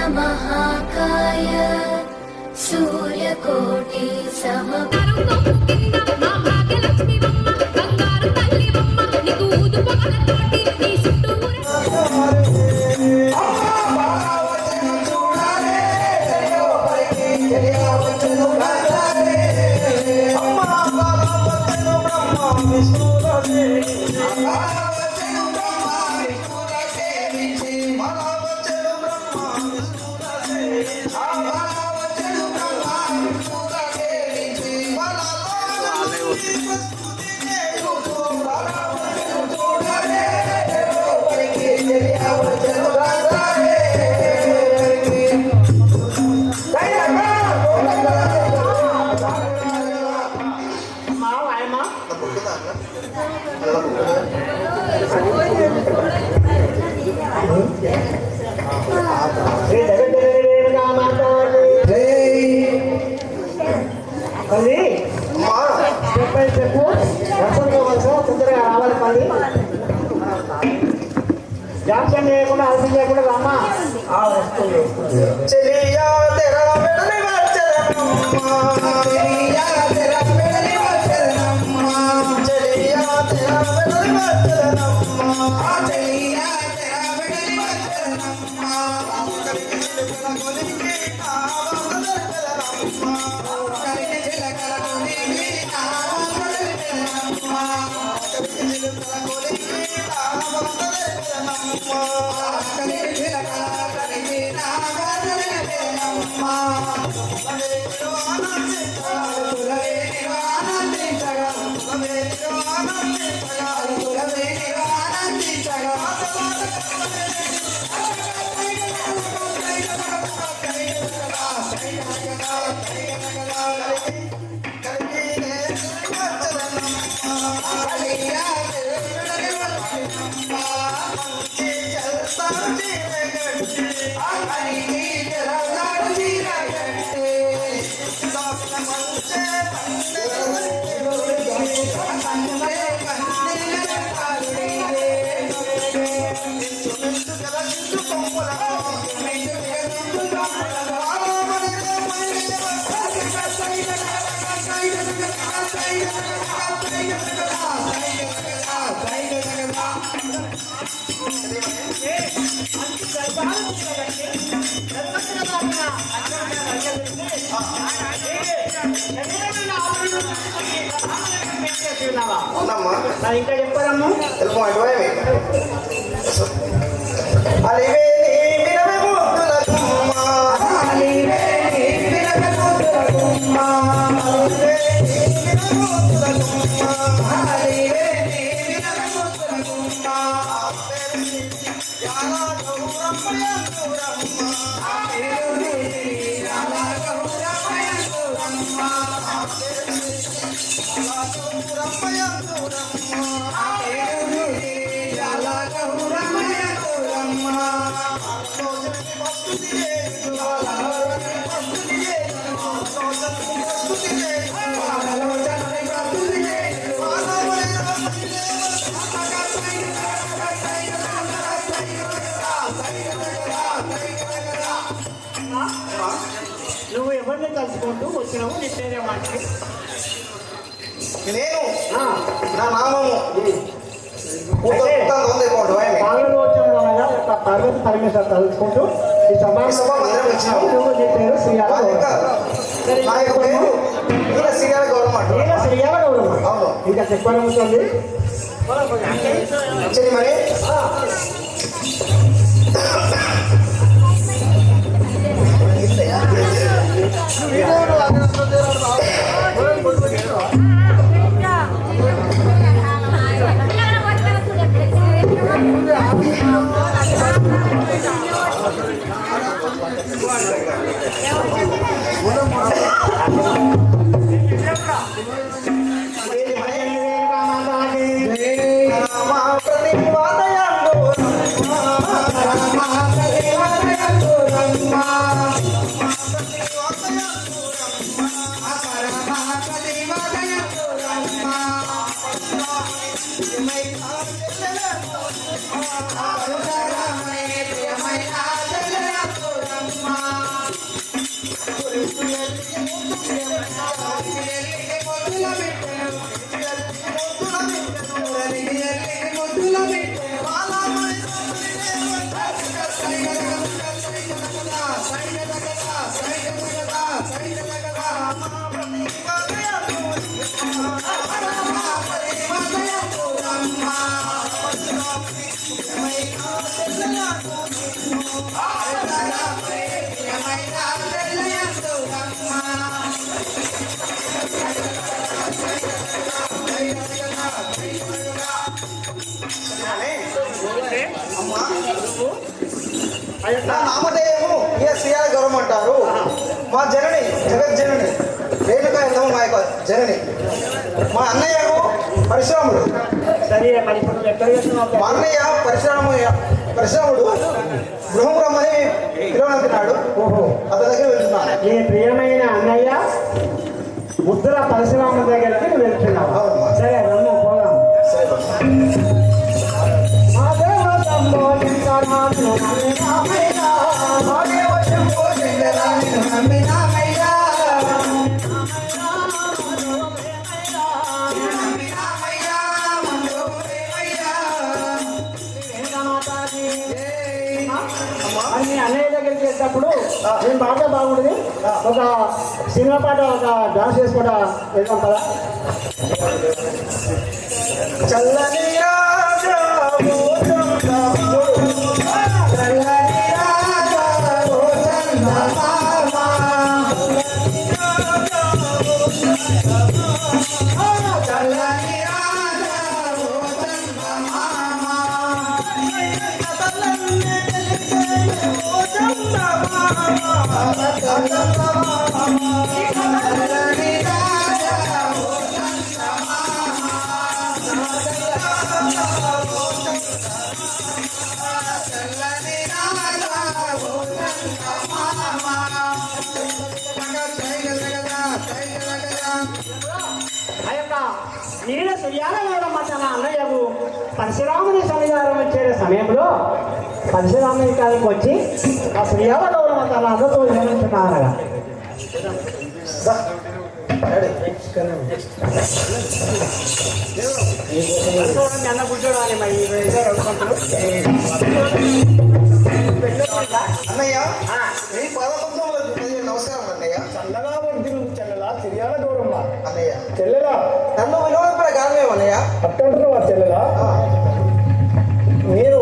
महाकाय सूर्यकोटि జాప్యం చేయకుండా ఆలస్యం చేయకుండా రమ్మా చెలియా తెరా వెడలి వచ్చరమ్మా చెలియా తెరా వెడలి వచ్చరమ్మా చెలియా తెరా వెడలి వచ్చరమ్మా చెలియా తెరా వెడలి వచ్చరమ్మా కలికి చిలకల కొలికి ఆవదరమ్మా కలికి చిలకల కొలికి ఆవదరమ్మా కలికి చిలకల కొలికి ఇంకా చెప్పారమ్మా నువ్వు ఎవరిని కలుసుకుంటూ వచ్చినావు నీ పేరేమంటే నేను నా నామము పార్వతి పరమేశ్వర తలుచుకుంటూ ఈ సభ నీ పేరు శ్రీయాల గౌరవం ఇంకా చెప్పాలనుకుంటుంది మరి అమ్మా ఆ యొక్క నా నామధేయము ఏ శ్రీయాల గౌరవం అంటారు. మా జనని జగజ్జనని రేణుకా ఎల్లమ్మ మా యొక్క జనని. మా అన్నయ్యకు పరశురాముడు. సరే మరి ఇప్పుడు ఎక్కడ చేస్తున్నావు? మా అన్నయ్య పరశురాముడు గృహం రమ్మని పిలువనంటున్నాడు. ఓహో, అతని దగ్గర వెళ్తున్నాను. నీ ప్రియమైన అన్నయ్య ముద్దుల పరశురామ దగ్గరికి నువ్వు వెళ్తున్నావు. అవునమ్మా. సరే రమ్ము పోదాం. సరే బాబు. మా దేవ తమ్మో లింగనాథుడు నమ్మినామయ్యా. మా దేవ తమ్మో లింగనాథుడు నమ్మినామయ్యా. అని మీ అన్నయ్య దగ్గరికి వెళ్ళేటప్పుడు నేను బాగా బాగుంటుంది. ఒక సినిమా పాట ఒక డాన్స్ చేసుకుంటా వెళ్దాం కదా. చల్లని రాజా ఓ చంద్రమామ. చల్లని రాజా ఓ చందమామ. చల్లని రాజా ఓ చందమామ. చల్లని రాజా ఓ ఆ యొక్క నీళ్ళ సుయాలవడం తన అన్నయ్యకు పరశురాముని సన్నిధానం వచ్చే సమయంలో పరశురాముని కాడికి వచ్చి ఆ సుయాలవడం తన అన్నతో నిర్మించున్నారగా. అన్న కూర్చోడు అని మరి అన్నయ్య నీ పాదపద్మంలో నమస్కారం అన్నయ్య. చల్లగా వర్ధిల్లు చెల్లెలా సిరియాల గౌరమ్మ. అన్నయ్య చెల్లెలా నన్ను విలువైన కారణం అన్నయ్య. అట్టంటున్నావా చెల్లెలా? నేను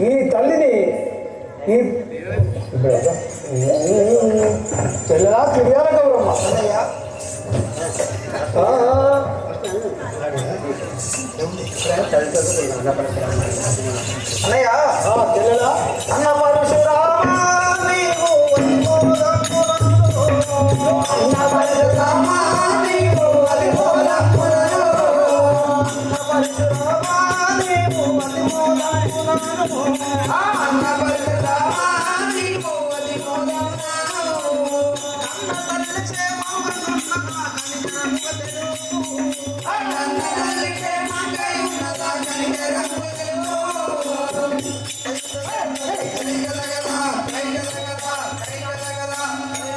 ఈ తల్లిని ఈ చెల్లెలా సిరియాల గౌరమ్మ. అన్నయ్య అన్నయ్య చెల్లెలా అన్న పరశురామ నీవు అన్న పరశురామ నీవు అతిమూలమునను. అన్న పరశురామ నీవు అతిమూలమునను. అన్న పరశురామ నీవు అతిమూలమునను. అన్న తల్లి క్షేమమున్నదా అన్న తల్లి క్షేమంగా కనికరములు.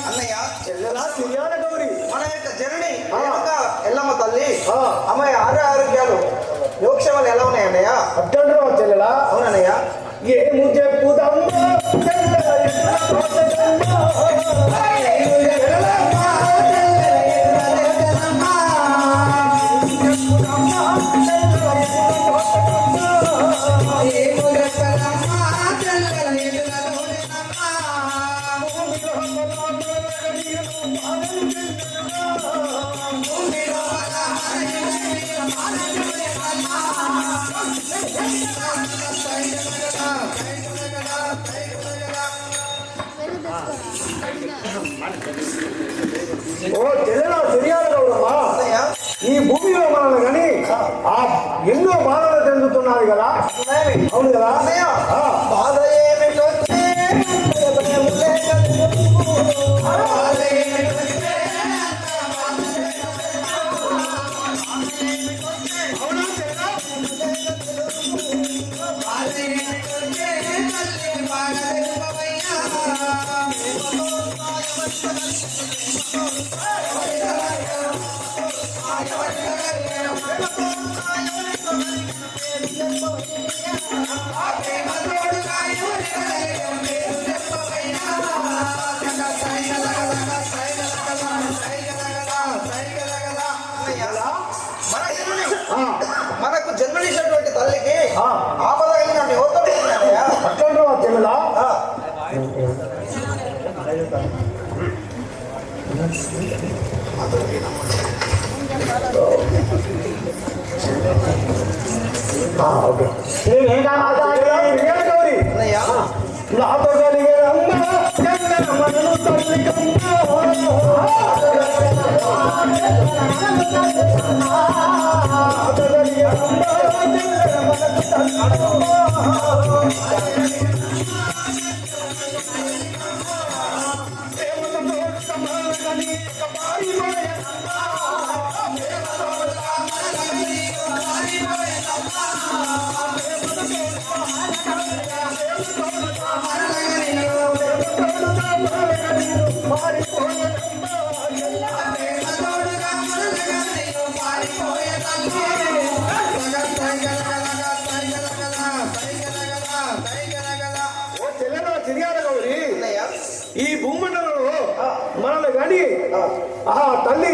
అన్నయ్య చెల్లెలా సిరియాల గౌరి. మన యొక్క జనని రేణుకా ఎల్లమ్మ తల్లి ఆ. అమ్మాయి ఆరోగ్యాలు యోగక్షేమాలు ఎలా ఉన్నాయి అన్నయ్య? అట్టంటున్నావా చెల్లెలా? అవునన్నయ్య. ఏము చెప్పుదమ్మా చెల్లెల ఎట్లా తోచదమ్మా. ఏము చెల్లెలమ్మా చెల్లెల ఎట్లా తోచదమ్మా. చెప్పుదమ్మా చెల్లెల ఎట్లా తోచదమ్మా. ఏము చెప్పుదమ్మా చెల్లెల ఎట్లా తోచదమ్మా. భూమిలో బలవంతుల బాధలు చెందదమ్మా. భూమిలో ఓ చెల్లెలా సిరియాల గౌరమ్మా. అన్నయ్య ఈ భూమిలో మనల్ని కానీ ఆ ఎన్నో బాధలు చెందుతున్నారు కదా. ఉన్నాయని. అవును కదా అన్నయ్య ఆ. బాధ ఏమిటొచ్చే భయములే కలుగు. మనకు జన్మనిచ్చినటువంటి తల్లికి ఆ. ఆపద కలిగిన ఎవరితో అట్లా ఓకే శ్రీ వెంకటమాతాకి శ్రీయాల గౌరి అన్నయ్య నాతో కలిగే అమ్మ జగన్మను తల్లికమ్మ నాతో కలిగే అమ్మ జగన్మను తల్లికమ్మ ఈ భూమండలంలో మనల్ని కానీ ఆ తల్లి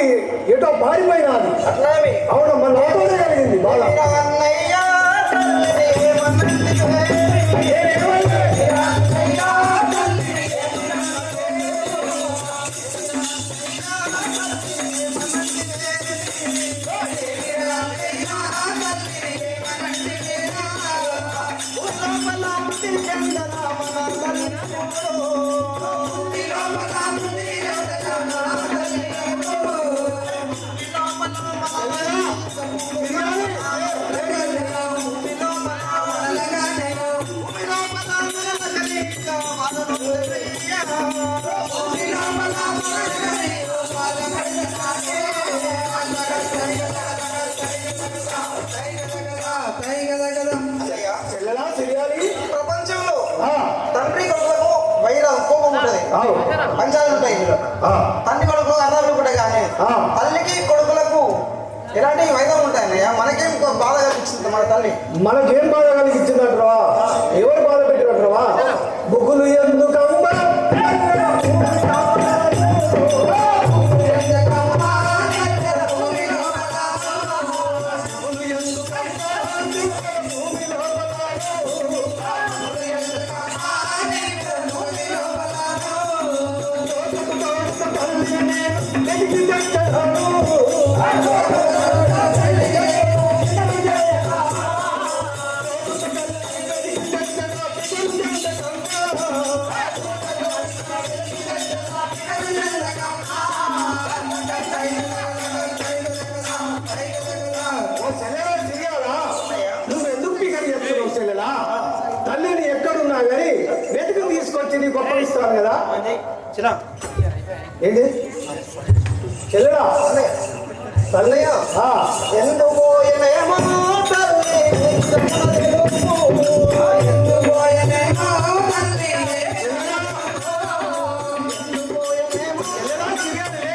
ఏటో పారిపోయినది అట్లనే అవును మన లోపలే కలిగింది బాధ అన్నయ్య తల్లిని ఏమన్నది చెల్లెలా చెయ్యాలి ప్రపంచంలో ఆ, తండ్రి కొడుకులకు వైరం కోపం ఉంటుంది అవు. పంచాలు ఉంటాయి ఇందులో. ఆ, తండ్రి కొడుకులకు అన్నదమ్ములు కూడా కానీ ఆ. తల్లికి కొడుకులకు ఎలాంటి వైద్యం ఉంటాయన్నయ్య మనకేం బాధ కల్పించింది మన తల్లి మనకేం బాధ కలిగించిందంటావా ఎవరు బాధ పెట్టినట్రవా బుగులు ఎందుకమ్మా నువ్వు ఎందుకు పికర్ చెప్తున్నావు చెల్లెలా తల్లిని ఎక్కడున్నా కానీ వెతుకు తీసుకొచ్చి నీకు ఒప్పగిస్తాను కదా చిన్న ఏంటి చెల్లెలా తల్లి ఆ, ఎందుకు పోయినేమో తల్లి ఎందుకు పోయినేమో తల్లి చెల్లెలా చిరిగానే.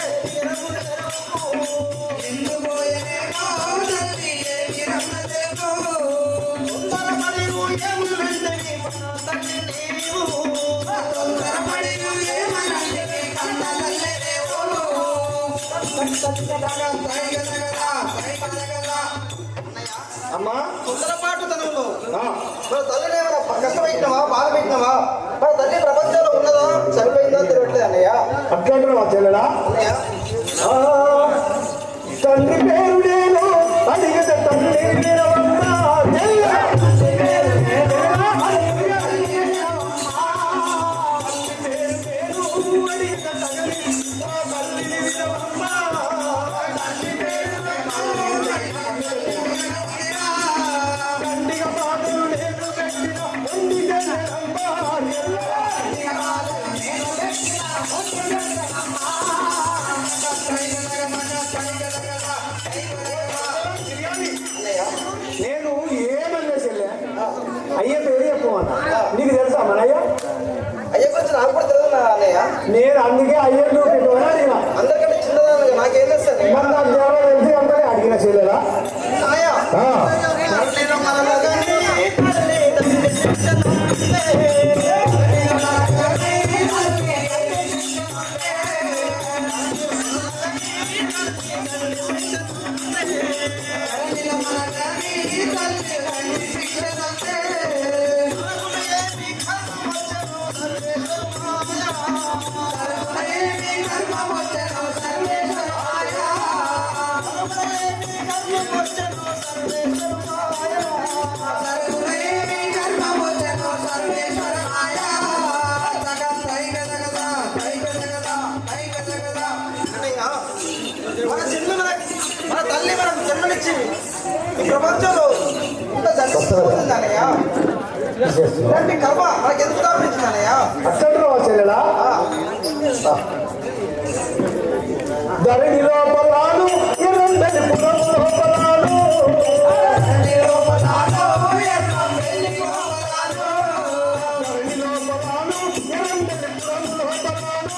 తొందరపడి ఊయములు వెంటనే తల్లి నీవు తొందరపడి ఊయములు కన్నలల్లే అమ్మా తొందరపాటు తనంలో ఆ, మన తల్లిని ఏమైనా కష్టపెట్టినావా బాధ పెట్టినావా మన తల్లి ప్రపంచంలో ఉన్నదా చనిపోయిందా తెలియట్లేదు అన్నయ్య అట్లంటున్నావా చెల్లెలా అన్నయ్య ఆ, తండ్రి పేరు నేను అడిగితే తండ్రి నిలవమ్మా. చెల్లె. తండ్రి పేరు నేను అడిగితే తండ్రి నిలవమ్మా. తండ్రి పేరు నేను అడిగితే తండ్రి నా తల్లిని నిలవమ్మా. తండ్రి పేరు నేను తండ్రిగా మాటలు నేను పెట్టిన మొండిగా నిలవమ్మా. నేను ఏమన్నా చెల్లె అయ్య పేరు చెప్పమన్నా నీకు తెలుసా మనయ్య అయ్య గురించి నాకు కూడా తెలియదు నా అన్నయ్య నేను అందుకే అయ్యను పెట్టమని అడిగిన అందరికంటే చిన్నదాన్ని నాకేం తెలుసు మరి నాకు ఎవరో తెలిసి అంతనే అడిగిన చెల్లెలా అన్నయ్య ఆ. తల్లిలో మనలగని తల్లి తల్లి శిక్షణే. ఈ ప్రపంచంలో ఇంత జరిగిపోతుంది అన్నయ్య. ఇలాంటి కర్మ మనకి ఎందుకు దాపించింది అన్నయ్య? అచ్చండ్రవా చెల్లెలా ధరణి లోపలాను ఎర్రంబెల్లి పురం లోపలాను ధరణి లోపలాను ఎర్రంబెల్లి పురం లోపలాను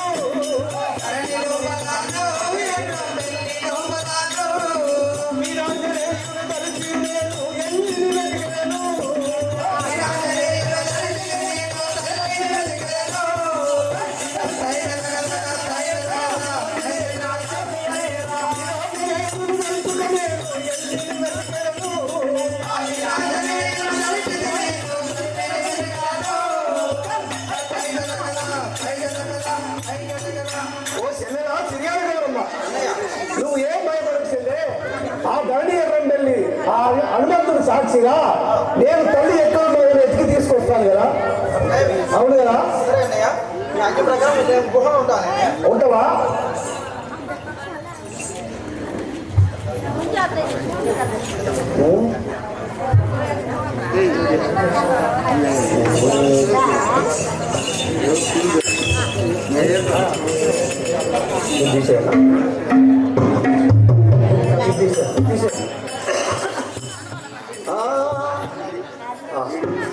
వీరాంజనేయుని తలచి నేను ఎన్ని వెతికెను ఓ చెల్లెలా చిరియాలి కదమ్మా నువ్వు ఏం భయపడకు చెల్లె ఆ ధరణి ఎర్రంబెల్లి ఆ హనుమంతుడు సాక్షిగా నేను తల్లి ఎక్కడ వెతికి తీసుకొస్తాను కదా అవును కదా సరే అన్నయ్య, మీ ఆజ్ఞ ప్రకారం నేను గుహలో ఉంటాను అన్నయ్య. ఉంటావా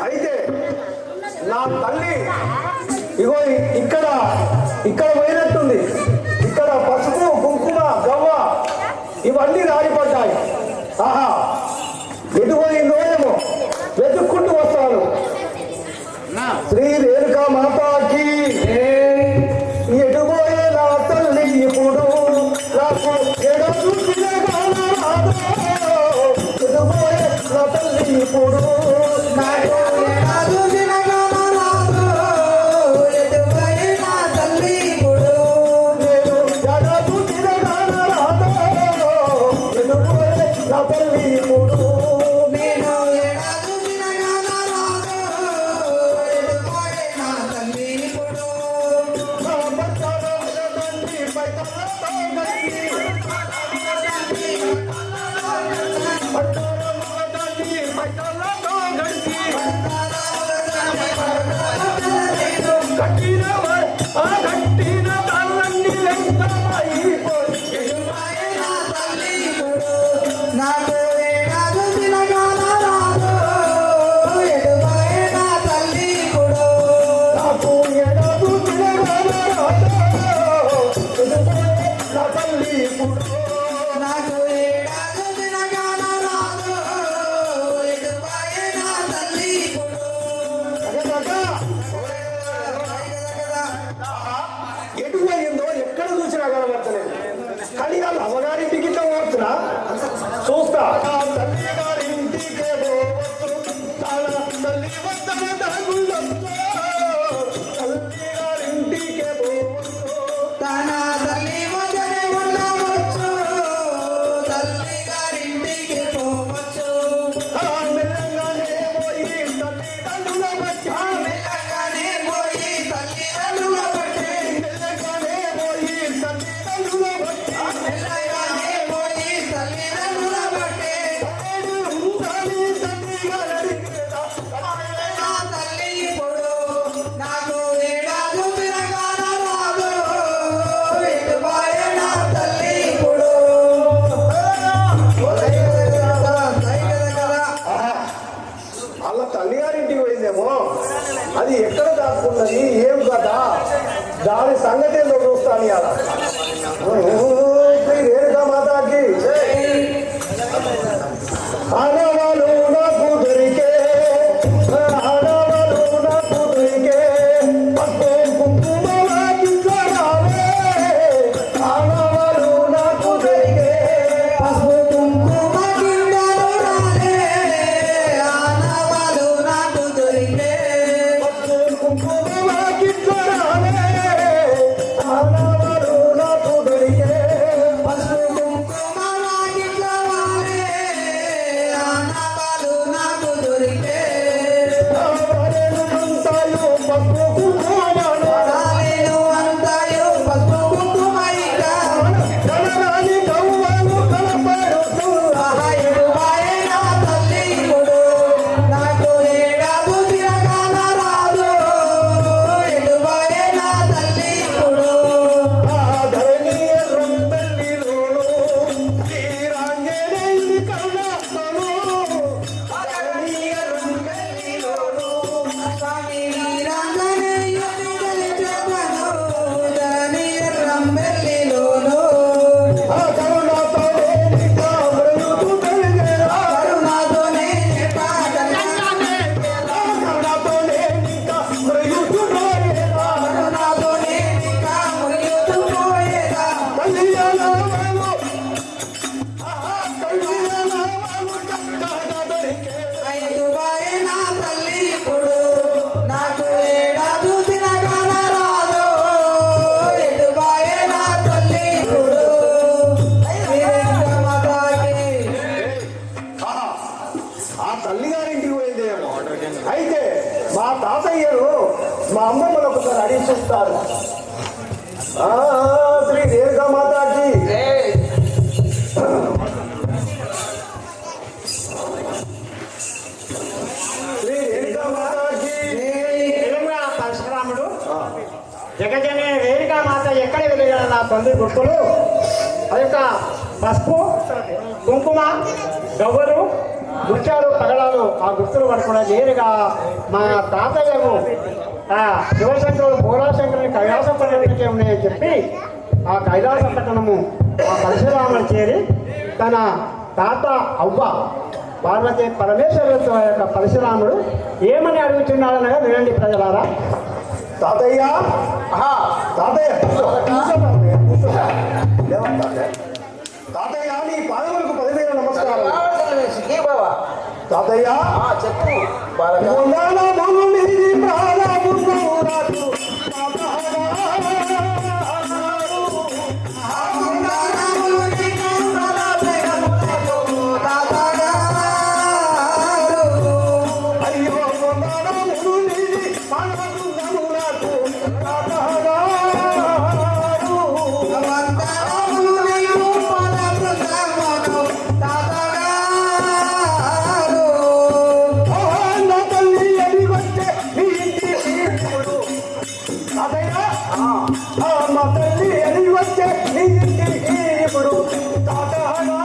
అయితే నా తల్లి ఇగో ఇక్కడ ఇక్కడ పోయినట్టుంది ఇక్కడ పసుపు కుంకుమ గవ్వ ఇవన్నీ రాలిపడ్డాయి ఆహా ఎటు పోయిందో ఏమో వెతుక్కుంటూ వస్తాను శ్రీ రేణుకా మాతాకి ఎటు పోయే నా తల్లి ఇప్పుడు నాకు ఎడో చూసిన ఎటు పోయే నా తల్లి ఇప్పుడు నాకు ఎడో చూసిన ఎటు పోయిందో ఎక్కడ చూసినా కనబడతలేదు కానీ వాళ్ళు అమ్మగారింటికి ఇట్లా పోతున్నా చూస్తా తల్లి గారింటికి పోవచ్చు తల్లి వద్దన తగుళ్ళొచ్చు తల్లి గారింటికి పోవచ్చు తన తల్లి వద్దనే ఉండవచ్చు తల్లి గారింటికి పోవచ్చు మెల్లగానే పోయి తల్లి తండ్రుల వచ్చి మెల్లగానే పోయి తల్లి తండ్రుల పట్టి మెల్లగానే పోయి తల్లి తండ్రుల వచ్చి మెల్లగానే పోయి తల్లి తండ్రుల పట్టి ఉండాలి తల్లి గారింటికి తల్లి ఇప్పుడు నాకు ఏడాది తిరగాల రాదు ఇటు బాయన తల్లి ఇప్పుడు అలా తల్లిగారింటికి పోయిందేమో అది ఎక్కడ దాక్కున్నది ఏం కదా దాని సంగతి ఏందో చూస్తాను ఇవాళ శ్రీ రేణుకా మాతాకి ఆడవాళ్ళు నాకు దొరికే ఆడవాళ్ళు నాకు దొరికే పట్టు కుంకుమ ఇంట్లో రావే ఆడవాళ్ళు నాకు దొరికే పసుపు కుంకుమ కిందలు రాలే ఆడవాళ్ళు నాకు దొరికే పట్టు కుంకుమ ఇంట్లో రావే ఆడవాళ్ళు నాకు దొరికే అమ్మమ్మను ఒకసారి అడిగి చూస్తారు. శ్రీ రేణుకా మాతాకి శ్రీ రేణుకా మాతాకి. నిజంగా పరశురాముడు జగజనే రేణుకా మాత ఎక్కడ వెలిగిన నా తండ్రి గుర్తులు ఆ యొక్క పసుపు కుంకుమ గవ్వలు ముత్యాలు పగడాలు ఆ గుర్తులు పడకుండా నేరుగా మా తాతయ్యకు శివశంకరుడు భోలాశంకరుని కైలాసం పట్టణానికి ఉన్నాయని చెప్పి ఆ కైలాస పట్టణము ఆ పరశురాముడు చేరి తన తాత అవ్వ పార్వతి పరమేశ్వరులతో ఆ యొక్క పరశురాముడు ఏమని అడుగుతున్నాడనగా వినండి ప్రజలారా. తాతయ్య తాతయ్య తాతయ్య నీ పాదములకు 10,000 నమస్కారం. తాతయ్య చెప్పు మా తల్లి అని వచ్చే నీ ఇంటికి ఇప్పుడు తాతగారు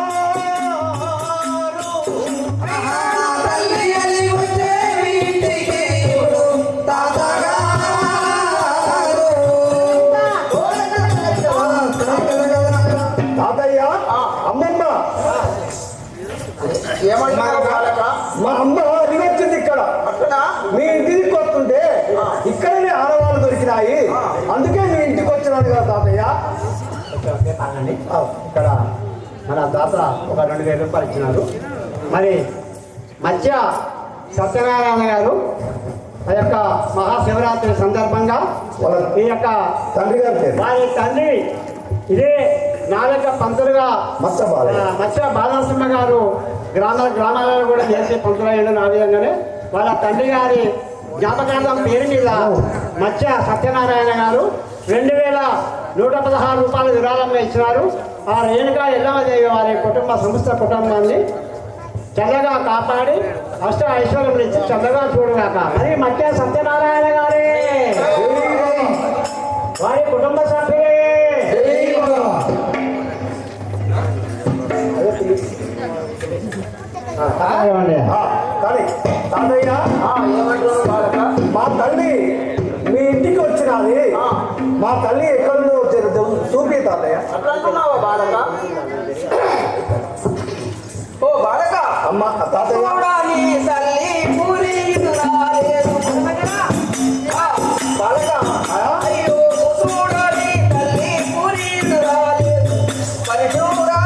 తాతయ్య అమ్మమ్మ ఏమంటున్నారు మా అమ్మ అది వచ్చింది ఇక్కడ మీ ఇంటికి వస్తుంటే ఇక్కడనే ఆడవాళ్ళు దొరికినాయి, అందుకే మీ ఇంటికి వచ్చినాను కదా తాతయ్య. ఇక్కడ మన తాత ఒక 2,000 రూపాయలు ఇచ్చినారు. మరి మధ్య సత్యనారాయణ గారు ఆ యొక్క మహాశివరాత్రి సందర్భంగా ఈ యొక్క తండ్రి గారు వారి తండ్రి ఇదే నాలుక పంతులుగా మత్స్య బాలనరసింహ గారు గ్రామాలలో కూడా చేసే పంతులయ్యాడు. నా విధంగానే వాళ్ళ తండ్రి గారి జ్ఞాపకార్థం పేరు మీద మత్స్య సత్యనారాయణ గారు 2,116 రూపాయలు విరాళంగా ఇచ్చినారు. ఆ రేణుకా ఎల్లమ్మదేవి వారి సంస్థ కుటుంబాన్ని చల్లగా కాపాడి అష్ట ఐశ్వర్యం ఇచ్చి చల్లగా చూడగాక. మరి మత్స్య సత్యనారాయణ గారే వారి కుటుంబ సభ్యులే. కానీ తాతయ్య మా తల్లి మీ ఇంటికి వచ్చినది, మా తల్లి ఎక్కడో చూపి తాతయ్య. ఓ బాలక అమ్మ తాతయ్య తల్లి పూరి బాలక అయ్యో చూడాలి తల్లి పూరి పరిచూరా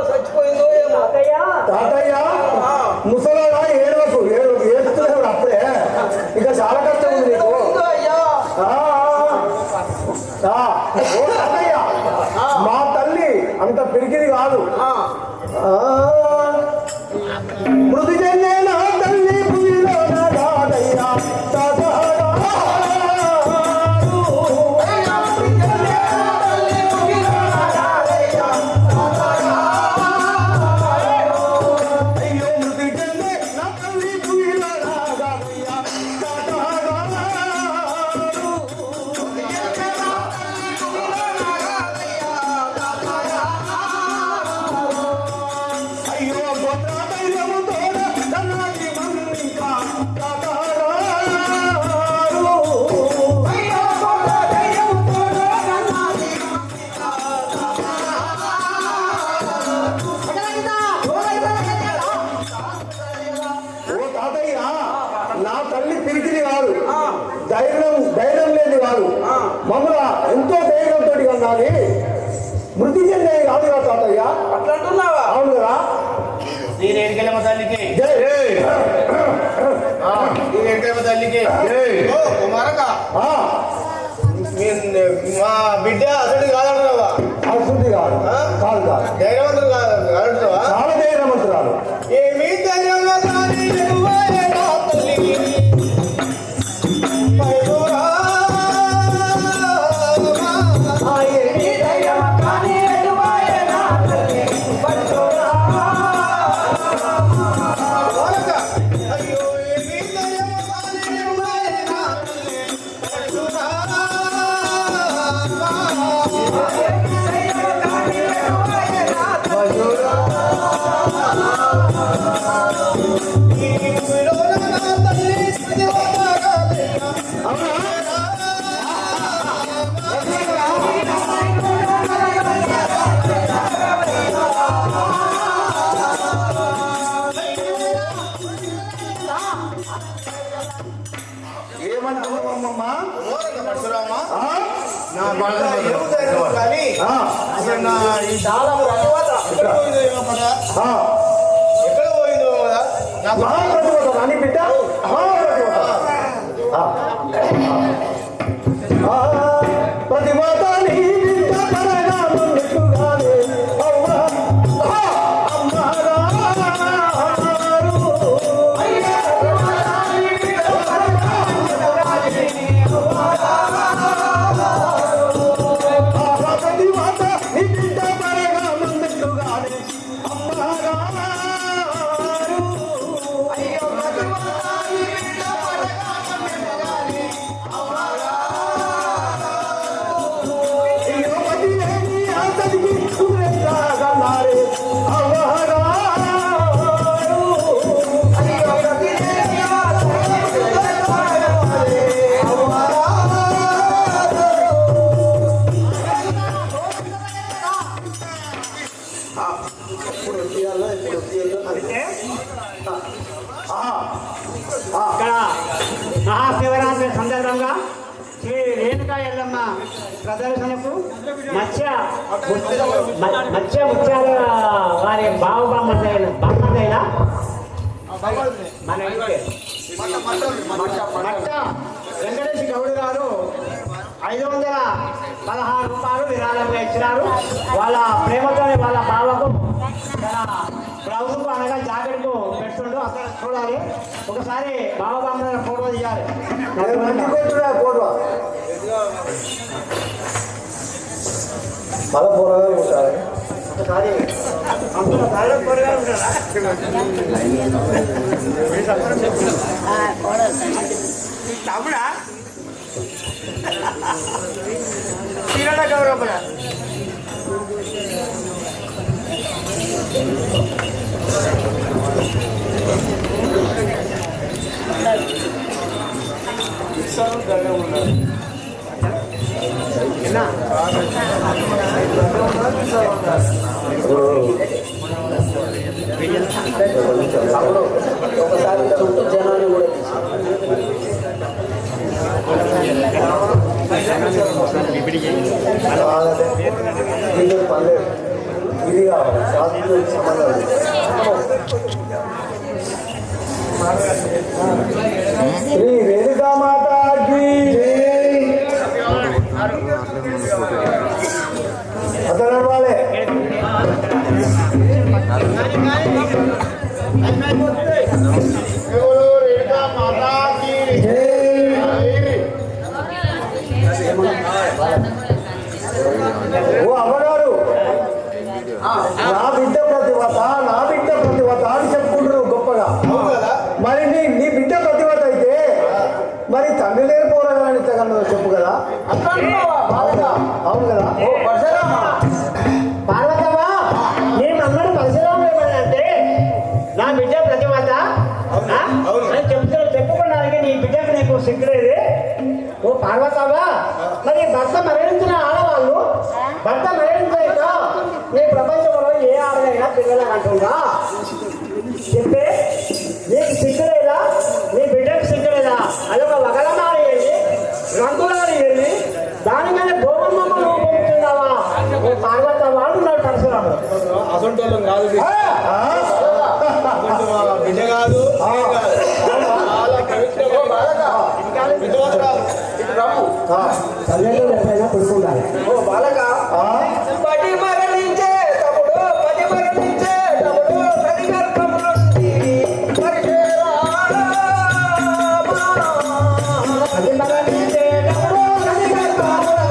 చచ్చిపోయిందో ఏమో తాతయ్య ముసలాగా ఏడుస్తున్నాడు అప్పుడే, ఇక చాలా కష్టం ఉంది నీకు. తాతయ్య మా తల్లి అంత పిరికిది కాదు. మృతి చెందే నా తల్లి భూమిలో నా తాతయ్య తల్లికి జై ఈ వెంకటమ్మ తల్లికి ఓ కుమారక ఆ, మా బిడ్డ అతడి కాదంటున్నావా అసలు కాదు కాదు కాదు ధైర్యవంతుడు కాదంటున్నావా చాలా ధైర్యవంతురాలు. ఏమీ ధైర్యంగా కానీ ఎగువాయే నా తల్లి. పైదూరా. కుమారక, అయ్యో ఏమీ ధైర్యంగా కానీ ఎగువాయే నా తల్లి. పైదూరా. ఈ భూమిలోన నా తల్లి సజీవంగా లేనా? ఏమంటున్నావమ్మా? కుమారక పరశురామ, ఆ? నా బాగా ఏం ధైర్యం కానీ ఆ, అసలు నా ఈ దాదాపు ప్రతివాత ఎక్కడ పోయిందో ఏమో కదా, ఆ. ఎక్కడ పోయిందో కదా నాకు మహాప్రతివత రాణి బిడ్డ మహాప్రతివత. ఆ. ఆ, ప్రతివత నీ బిడ్డ పరగాను నిట్టుగానే అవ్వ. ఆ, అమ్మగారు. ఆ, ప్రతివత నీ బిడ్డ పరగాను నిట్టుగానే అమ్మగారు. ఇక్కడ మహాశివరాత్రి సందర్భంగా శ్రీ రేణుకా ఎల్లమ్మ ప్రదర్శనకు మత్స్య ముత్యాల వారి బామ్మదైన మన ఇంటికి మట్ట వెంకటేష్ గౌడ్ గారు 516 రూపాయలు విరాళంగా ఇచ్చినారు. వాళ్ళ ప్రేమతో వాళ్ళ బావకు బ్లౌజుకు అనగా జాకెట్కు పెడుతుండ్రు. అక్కడ చూడాలి, ఒకసారి బామ్మ ఫోటో తీయాలి. మంచి కొట్టురా ఫోటో మళ్ళా పోరాగా ఉంటారు. ఒకసారి అందులో బాగా త్వరగా ఉంటారా? తమ్ముడా చీరల గౌరవ ఒకసారి చుట్టూ జనాన్ని కూడా పర్లేదు, ఇది కావాలి శాస్త్రీయ సంబంధం. శ్రీ రేణుకా మాతాకి అతను వాళ్ళే ఓ అమ్మగారు, నా బిడ్డ ప్రతివత అని చెప్పుకుంటున్నావు గొప్పగా. మరి నీ బిడ్డ ప్రతివత అయితే మరి తండ్రి లేని పోరాగానే ఇచ్చగలదు చెప్పు కదా. అవును కదా. పార్వతమ్మా, నీ మమ్మల్ని పరశురాముడు ఏమనంటే నా బిడ్డ ప్రతివత అని చెప్పుకోవడానికి నీ బిడ్డకు నీకు సిగ్గులేదు. ఓ పార్వతమ్మా, మరి భర్త మరణించిన ఆడవాళ్ళు భర్త మరణించాక నీ ప్రపంచంలో ఏ ఆడదైనా పిల్లలు అంటుందా చెప్పే? నీకు సిగ్గులేదా? నీ బిడ్డకు సిగ్గులేదా? అదొక వగలమారి వెళ్ళి రంగులారి వెళ్ళి దాని మీద గోమమ్మమ్మ నువ్వు పొందుతున్నావా? ఓ పార్వతమ్మా అంటున్నాడు పరశురాముడు. అసంటోళ్ళం కాదు. బిడ్డ కాదు చాలా పవిత్రమో బాలక విధోత్రాలు ఇటు రమ్ము తల్లిదండ్రులు ఎప్పుడైనా కొడుకుంటారు. ఓ బాలక పడి మరణించే తమ్ముడు పడి మరణించే తమ్ముడు నది గర్భములో అది మరణించే తమ్ముడు నది గర్భములో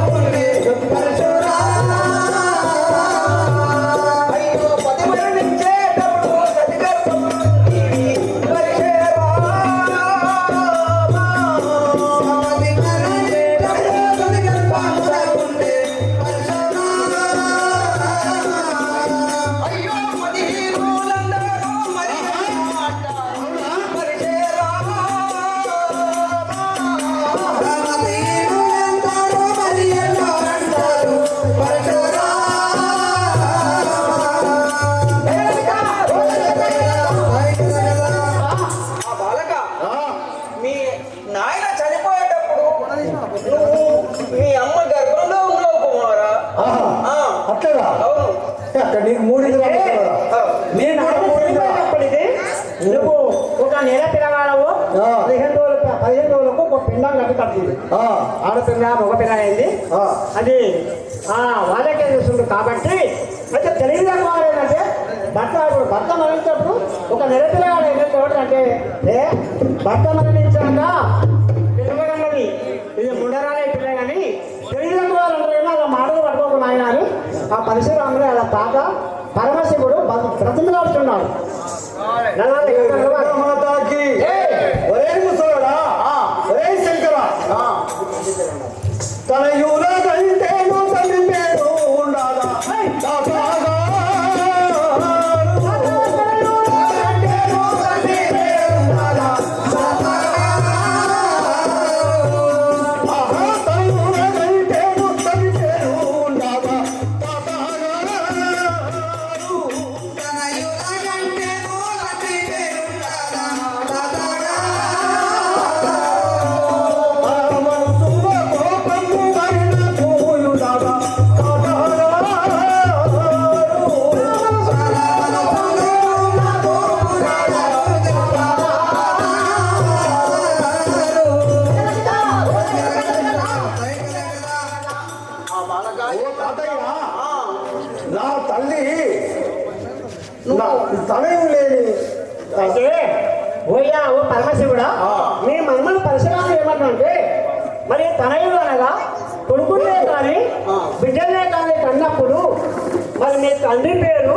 అయ్యో పది మరణించే తమ్ముడు నది గర్భములో అయ్యో మది మూలందరూ మరి ఆ బాలక మీ నాయన చనిపోయేటప్పుడు నువ్వు మీ అమ్మ గర్భంలో ఉన్నావు కుమారా ఆ, అట్లరా అవును అక్కడ నీకు మూడింది ఆ, నేను చనిపోయేటప్పటికి నువ్వు ఒక నెల పిల్లవాడవు ఆ. 15 రోజులకు ఒక పిండం కట్టి కట్టింది. ఆడపిల్ల మగ పిల్ల అయింది. అది వాళ్ళకే తెలుస్తుంది కాబట్టి అయితే తెలియదు వాళ్ళు ఏంటంటే భర్త మరణించినప్పుడు ఒక నెల పిల్లవాడు ఏంటంటే భర్త మరణించాక పిల్లగన్నది ఇది ముండరాలే పిల్ల కానీ తెలియదు వాళ్ళు అంటారు కానీ అలా మాటలు పట్టుకోకుండా ఆయన అని ఆ పరిశురాముడు అలా తాత పరమశివుడు బ్రతిమలాడుతున్నాడు. మాతాకి ఒరే ముసలోడా ఒరే శంకర తన యూల కంటేను తల్లి పేరు ఉండాలా తాతాగా. ఆహా, తన యూల కంటేను తల్లి పేరు ఉండాలా తాతాగా. మనసులో కోపము మరిన పూయుడాగా తాతాగా. ఓ తాతయ్య, నా తల్లి నా తనయం లేని అయితే ఓయ్యా ఓ పరమశివుడా మీ మమ్మల్ని పరిసరాలు ఏమంటే మరి తనయుడు అనగా కొడుకునే కానీ బిడ్డలే కానీ కన్నప్పుడు మరి మీ తండ్రి పేరు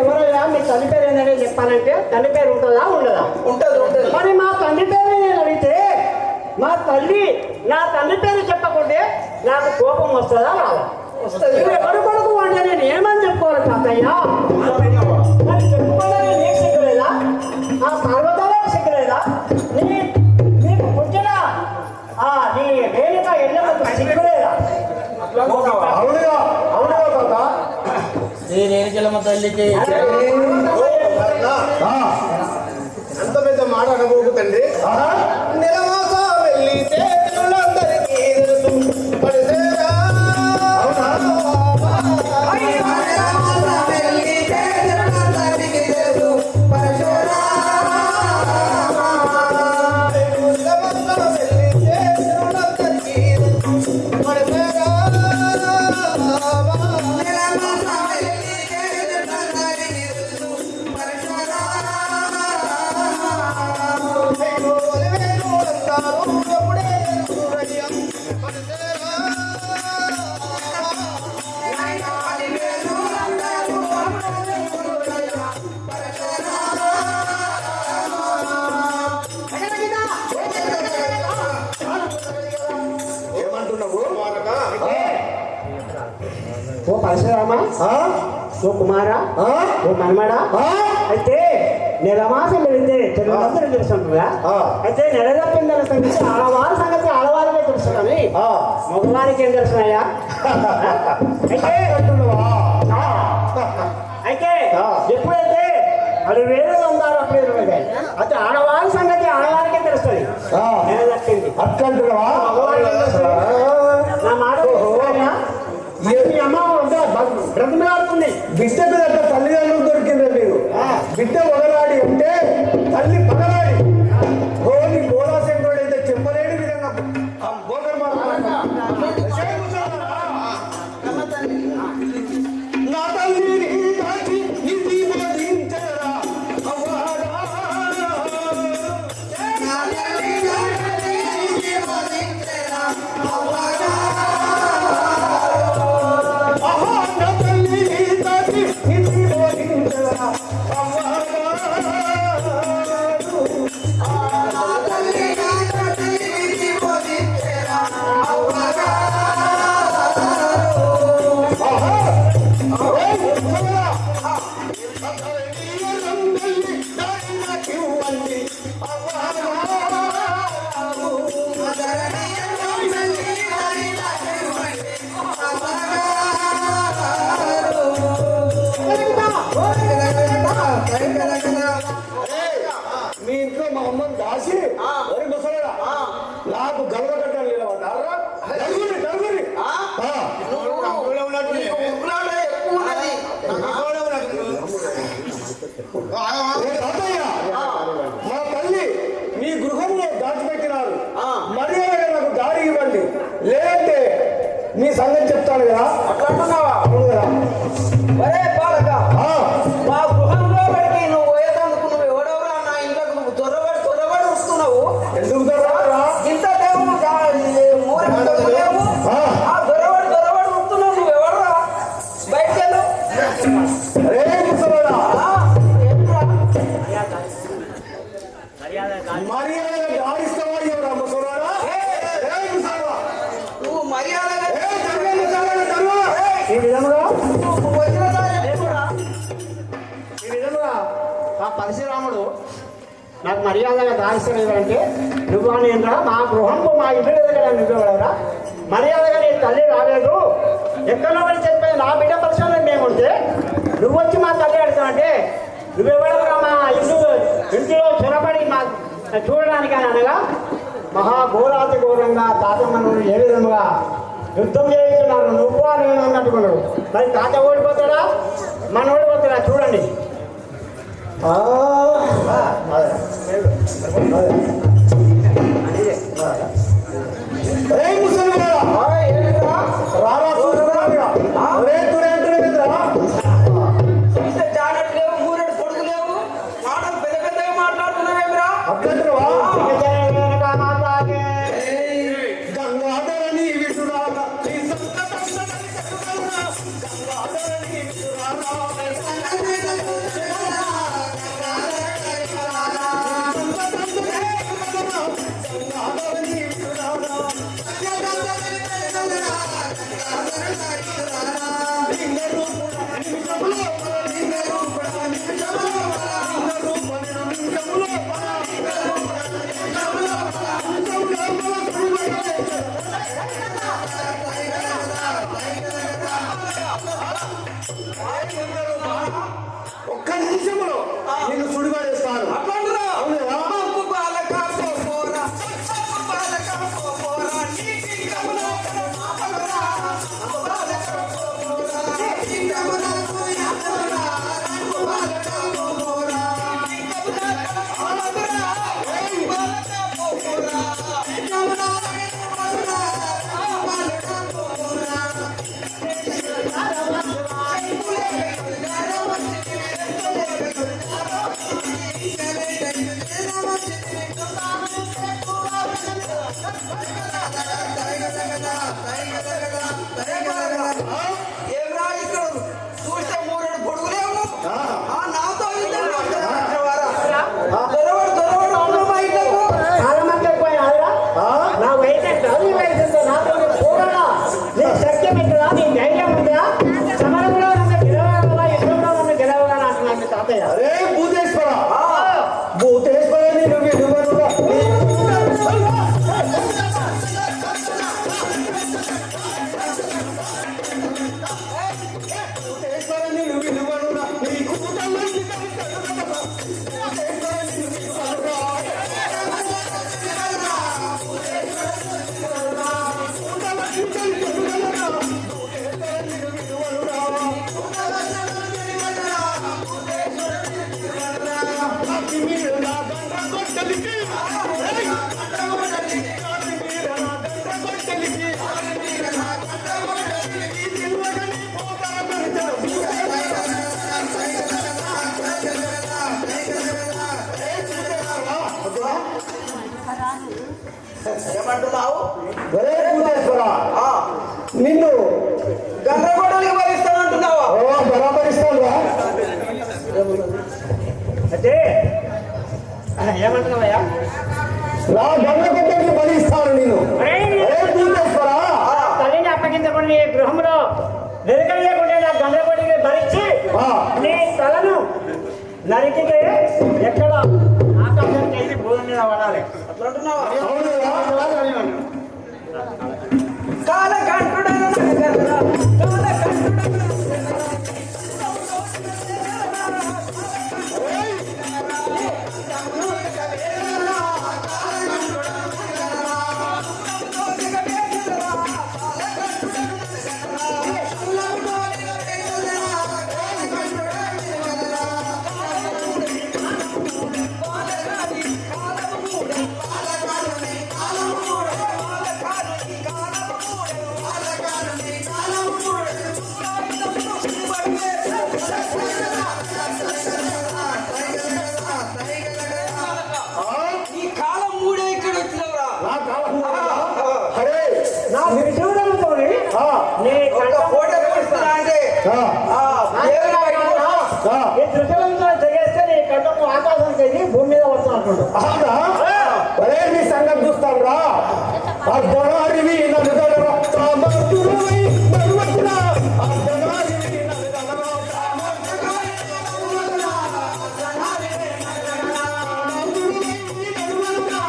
ఎవరయ్యా మీ తల్లి పేరు ఏంటంటే చెప్పాలంటే తండ్రి పేరు ఉంటుందా ఉండదా? ఉంటది ఉంటది మరి మా తండ్రి పేరు నేను అడిగితే నా తండ్రి పేరు చెప్పకుంటే నాకు కోపం వస్తుందా రాదా? వస్తది. నువ్వు ఎవరు కొడుకు అంటే నేను ఏమని చెప్పుకోవాలి తాతయ్య? మరి చెప్పుకోవడానికి నీకు సిగ్గులేదా? ఆ పర్వతాలకు సిగ్గులేదా? నీకు పుట్టిన నీ వేలిక ఎల్లమ్మకు సిగ్గులేదా? అవునుగా తాత. శ్రీ రేణుకెలమ్మ తల్లికి ఆ, అంత పెద్ద మాట అనబోకు తండ్రి ఆహా. నెలమాస వెళ్ళితే తిరులందరికీ తెలుసు పడిసేరా నెలమాస వెళ్ళితే తిరులందరికీ తెలుసు పడిసేరా ఏమంటున్నావు ఓ పరశురామా, ఆ? ఓ కుమారా, ఆ? ఓ మనమడా, ఆ? అయితే నెలమాసం వెళితే తెలుగులందరూ తెలుసుకుంటుందా? ఆ. అయితే నెల తప్పిందన్న సంగతి ఆడవారి సంగతి ఆడవారికే తెలుసు కానీ ఆ. మగవారికి ఏం తెలుసునయ్యా? అయితే అంటున్నావా? అయితే ఆ. ఎప్పుడైతే అది వేరే ఉన్నారు అప్పుడు అయితే ఆడవారి సంగతి ఆడవారికే తెలుస్తుంది. ఆ. నెల తప్పింది అట్లంటున్నావా? మగవారికి ఏం తెలుస్తుంది? నా మాట తెలుస్తుందా? మీ అమ్మ బ్రతిమలాడుతుంది. బిడ్డకు దగ్గర తల్లిదండ్రులు దొరికిందే మీరు. బిడ్డ ఏ తాతయ్య, మా తల్లి మీ గృహంలో దాచిపెట్టినారు. మర్యాదగా నాకు దారి ఇవ్వండి, లేదంటే మీ సంగతి చెప్తాను కదా. అట్లా అంటున్నావా? అవును కదా. ఒరే బాలక, ఆ, మా గృహంలో బట్టి నువ్వు పోయేదందుకు నువ్వు ఎవడెవరా నా ఇంట్లోకి నువ్వు త్వరబడి వస్తున్నావు. ఎందుకు దొరకరా? ఇంత దేవు ఊరికి దొరకలేవు. ఆ త్వరబడి వస్తున్నావు, నువ్వు ఎవడరా? బయటికి వెళ్ళు. రే ముసలోడా, ఏంట్రా? మర్యాదగా దారిస్తావా ఎవరా ముసలోడా? రే ముసలోడా, నువ్వు మర్యాదగా ఏ జరగ ముసలోడా, జరుగు. ఈ విధముగా నువ్వు వచ్చిన దారి ఎప్పుడురా? ఈ విధముగా ఆ పరశురాముడు నాకు మర్యాదగా దారిస్తానంటే నువ్వు నేనురా మా గృహంకు మా ఇల్లు ఎదుగురా నువ్వెవడరా మర్యాదగా నీ తల్లి రాలేదు ఎక్కడో పడి చెప్పేది నా బిడ్డ పరిశ్రమలో మేముంటే నువ్వు వచ్చి మా తల్లి అడుగుతావంటే నువ్వెవడరా మా ఇంటిలో చొరబడి మా చూడడానికి అని అనగా మహాఘోరాతి ఘోరంగా తాతమ్మను ఏ విధముగా యుద్ధం చేస్తున్నారు నువ్వు నేను అన్నట్టుకున్నాడు. మరి తాత ఓడిపోతాడా మన ఓడిపోతాడా చూడండి. ఆ, రే ముసలోడా, ఏంట్రా? రారా చూడరా. రే తురేంద్రా, చూస్తే జానెట్ లేవు, మూరెడు పొడుగు లేవు, మాటలు పెద్ద పెద్దగా మాట్లాడుతున్నావేమిరా? అట్లంటావా? మాతాకే గంగాధరణి విషురాల నీ సంతతందని చెప్పుకున్నా. గంగాధరణి విషురాల ఒక్క నిమిషంలో నిన్ను సుడిగాడేస్తాను. అట్లంటురా? అవునా? అమ్ము బాలక పోరా, అమ్ము బాలక పోరా, నీటి కమలో కమలా, అమ్ము బాలక పోరా, నీటి కమలో కమలా, అమ్ము బాలక పోరా, నీటి కమలో కమలా, అమ్ము బాలక పోరా, నీటి కమలో కమలా, అమ్ము బాలక పోరా. ఏమ్రా ఇక్కడ చూస్తే మూరెడు పొడుగులేవు. నాతో ఇద్దరు దొరవడు అవును మా ఇంట్లోకు. చాలా మంది ఎక్కువైనా నా వయసు ఎంత నీ వయసు ఎంత నాతో చూడరా నీకు శక్యం ఎక్కడా నీ ధైర్యం ఉందా సమరంలో నన్ను గెలవగలవా యుద్ధంలో నన్ను గెలవగల అంటున్నాను తాతయ్య. అరే భూతేశ్వర, భూతేశ్వర నేను విడువనుగా భూతేశ్వర నేను విడువనుగా నీ కూటమంది ఏమంటున్నావు? ఒరే భూతేశ్వర, ఆ, నిన్ను గందరగోళానికి భరిస్తానంటున్నావా? బరాబరిస్తాను. అంటే ఏమంటున్నావయ్యా నా గంగకొట్టకి బలిస్తాను నేను. అరే భూతేశ్వర, తల్లిని అప్పగించకుండా నీ గృహంలో వెనుకలేకుండా నా గండ్రగొడికి భరించి నీ తలను నరికితే ఎక్కడ ఆకాశానికి వెళ్ళి భూమి మీద పడాలి. అట్లా అంటున్నావా? అవునురా? కాలకంఠుడైన నగరా, కాలకంఠుడైన త్రిశూలంతోని ఆ, నీ ఒక్క కంఠం ఫోటో చూపిస్తున్నా అంటే ఆ, ఆ, పేరు బయటకు ఆ. ఈ త్రిశూలంతో తెగేస్తే నీ కంఠము ఆకాశం తెగి భూమి మీద వస్తున్నట్టు అవునా? ఒరే నీ సంగతి చూస్తాను రా. అర్ధనారివి నలుగల రక్తమంతుడవై నలువైపులా. అర్ధనారివి నలుగల రక్తమంతుడవై నలువైపులా. అర్ధనారివి నలుగల రక్తమంతుడవై నలువైపులా.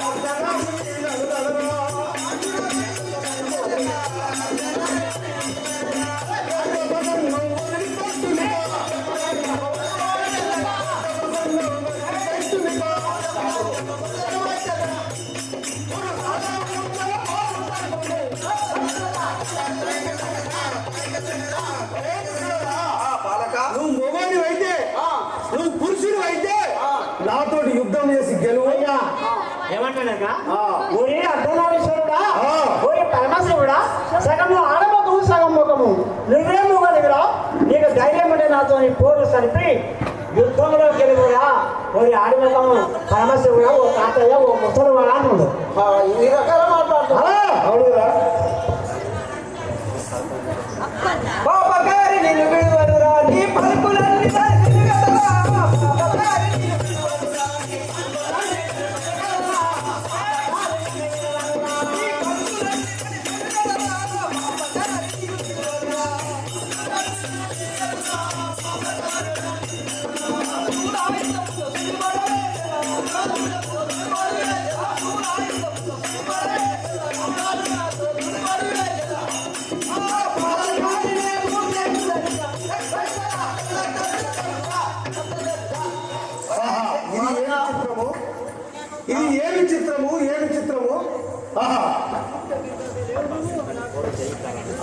అర్ధనారివి నలుగల బాలక నువ్వు మొగోడు అయితే, నువ్వు పురుషుడు అయితే నాతోటి యుద్ధం చేసి గెలువు. ఏమంటానక ఆ. ఓరి అర్ధనారీశ్వరుడా ఆ. ఓరి పరమశివుడా సగం ఆడముఖము సగం ముఖము నువ్వే ముగలిగిరా నీకు ధైర్యం ఉంటే నాతో నీ పోరు సరిపి యుద్ధంలో గెలువురా ఓరి ఆడిముఖము పరమశివుడా ఓ తాతయ్య ఓ ముసలు అంటుండు ఈ రకాల మాట్లాడుతున్నా అవునురా. పాపగారి నిన్ను విడువనురా నీ పలుకులన్నీ దర్శించు కదరా. పాపగారి నిన్ను విడువనురా, నీ పలుకులన్నీ దర్శించు కదరా. పాపగారి నిన్ను విడువనురా, నీ పలుకులన్నీ దర్శించు కదరా. పాపగారి నిన్ను విడువనురా. ఇది ఏమి చిత్రము, ఏమి చిత్రము. ఆహా,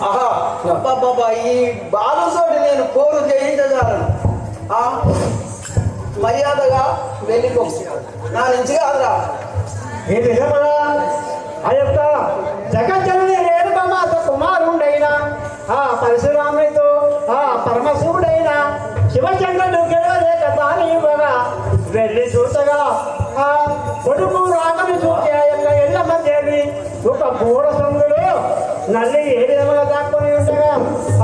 ఆహా అబ్బబ్బబ్బా, ఈ బాలుతోటి నేను పోరు చేయించగలను. ఆ, మర్యాదగా వెళ్ళిపో, నా నుంచి కాదురా. ఈ నిజమా ఆ యొక్క జగజ్జనని రేణుకమాత కుమారుడైన ఆ పరశురామునితో ఆ పరమశివుడైన శివచంద్రుడు గెలవలేక తాను ఇవ్వగా వెళ్ళి చూసగా ఆ కొడుకు రాకని చూసి ఆ యొక్క ఎల్లమ్మ దేవి ఒక గోడ సందులో నల్లి ఏ విధముగా దాక్కొని ఉండగా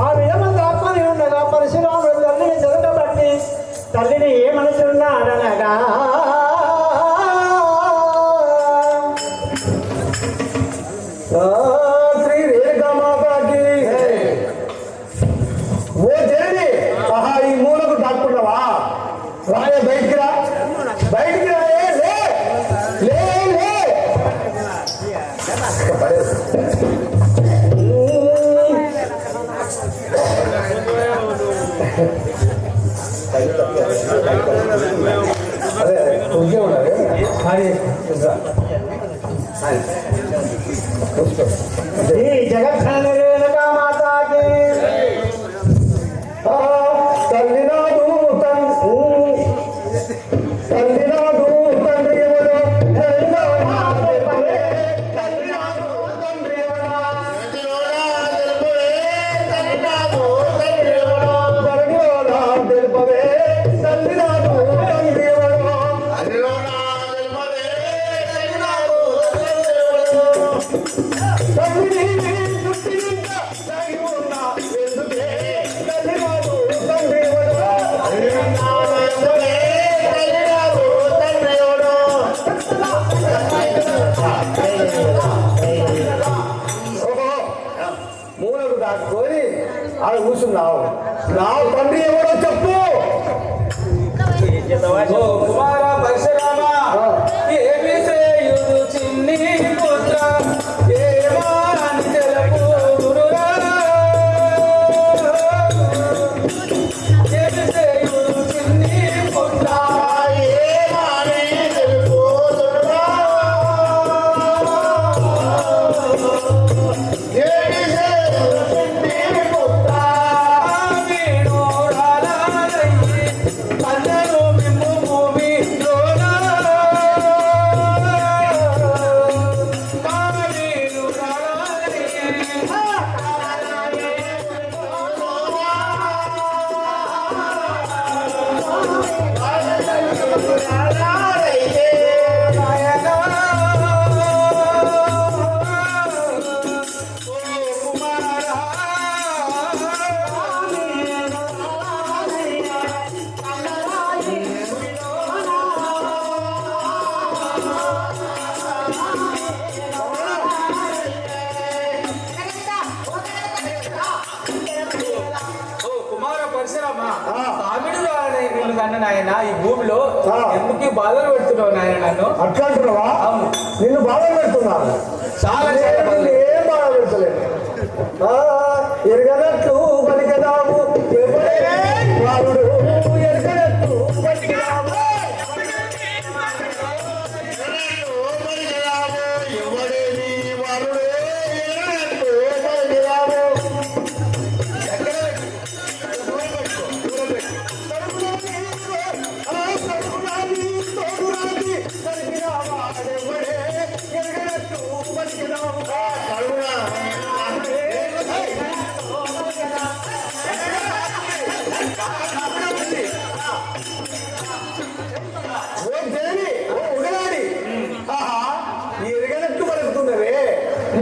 ఆ విధంగా దాక్కొని ఉండగా పరశురాముడు తల్లిని జరగబట్టి తల్లిని ఏమనుచున్నాడనగా శ్రీ రేఖామాతాకి. ఓ జనని, ఆహా ఈ మూలకు దాక్కున్నావా? రాయ బయటికి రా, బయటికి రా. లే లే లే. అదే ఇంకే ఉండాలి కానీ ఈ జగజ్జనని రేణుకా మాతాకి తల్లినాడు తల్లినాడు తండ్రి ఎవరు? తల్లినాడు తండ్రి ఎవరా? ధరణిలోనా తెలుపవే తల్లినాడు తండ్రి ఎవరు? తల్లిని చుట్టి నిండా దాగి ఉన్న ఎందుకే తల్లినాడు తండ్రి ఎవరు? ఓహో, మూలకు దాచుకొని ఆడ కూర్చున్నావు. నా తండ్రి ఎవరో చెప్పు. ఓ కుమార పరశురామ, ఏమి చేయుదు చిన్ని పుత్ర, ఏమాని తెలుపుదురా. ఏమి చేయుదు చిన్ని పుత్ర, ఏమాని తెలుపుదురా. ఏమి చేయుదు చిన్ని పుత్ర, వీణురాలయ్యి అందరూ మిమ్ము భూమి కామిడిలో నిన్ను కన్నా నాయన ఈ భూమిలో ఆ. ఎందుకు ఈ బాధలు పెడుతున్నావు నాయన నన్ను? అట్లా అంటున్నావా? అవును. నిన్ను బాధ పెడుతున్నా? చాలా నేను నిన్ను ఏం బాధ పెడతలేదు. ఎరగనట్లు పలికెదాము ఎవడే వారుడు, ఎరగనట్లు పలికెదాము ఎవడేని వారుడే, ఎరగనట్లు పలికెదాము.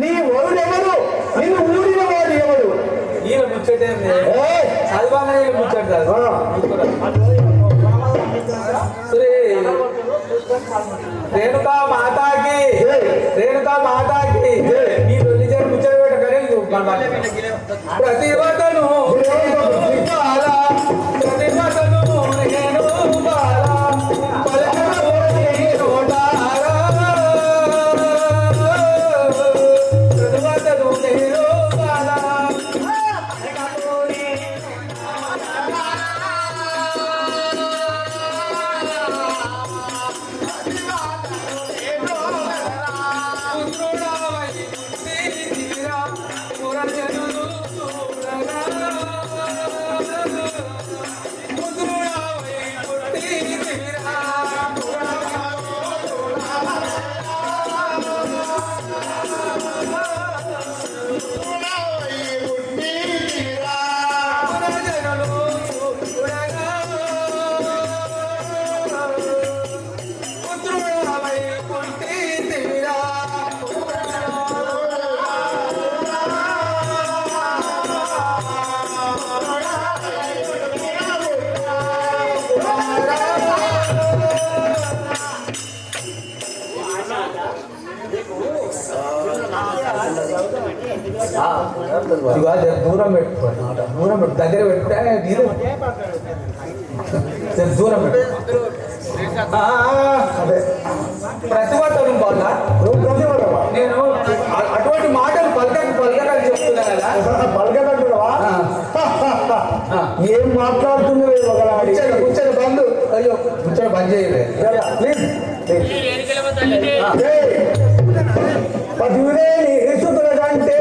నీ వరుడెవరు? నిన్ను ఊరిన వాడు ఎవడు? ఈయన ముచ్చటేంది? చదవాలని ఈయన ముచ్చట శ్రీ రేణుకా మాతాకి, రేణుకా మాతాకి ఈ రొల్లిజర్ ముచ్చట పెట్టగానే ప్రతివతను బాల, ప్రతివతను నేను బాల, పలకబోని నోటారా, ప్రతివతను నేను బాల. దూరం పెట్టుకోండి, దూరం పెట్టు, దగ్గర పెట్టుకుంటే దూరం పెట్టు. ప్రతిభటన వల్ల నువ్వు ప్రతివాడవా? నేను అటువంటి మాటలు పలకని చెప్తున్నా కదా. పలకదంటున్నావా? ఏం మాట్లాడుతున్నావే ఒకలాడి? కూర్చొని బంధు, అయ్యో కూర్చొని బంద్ చేయలేదు. పదివిడే నీ ఇసుతుల కంటే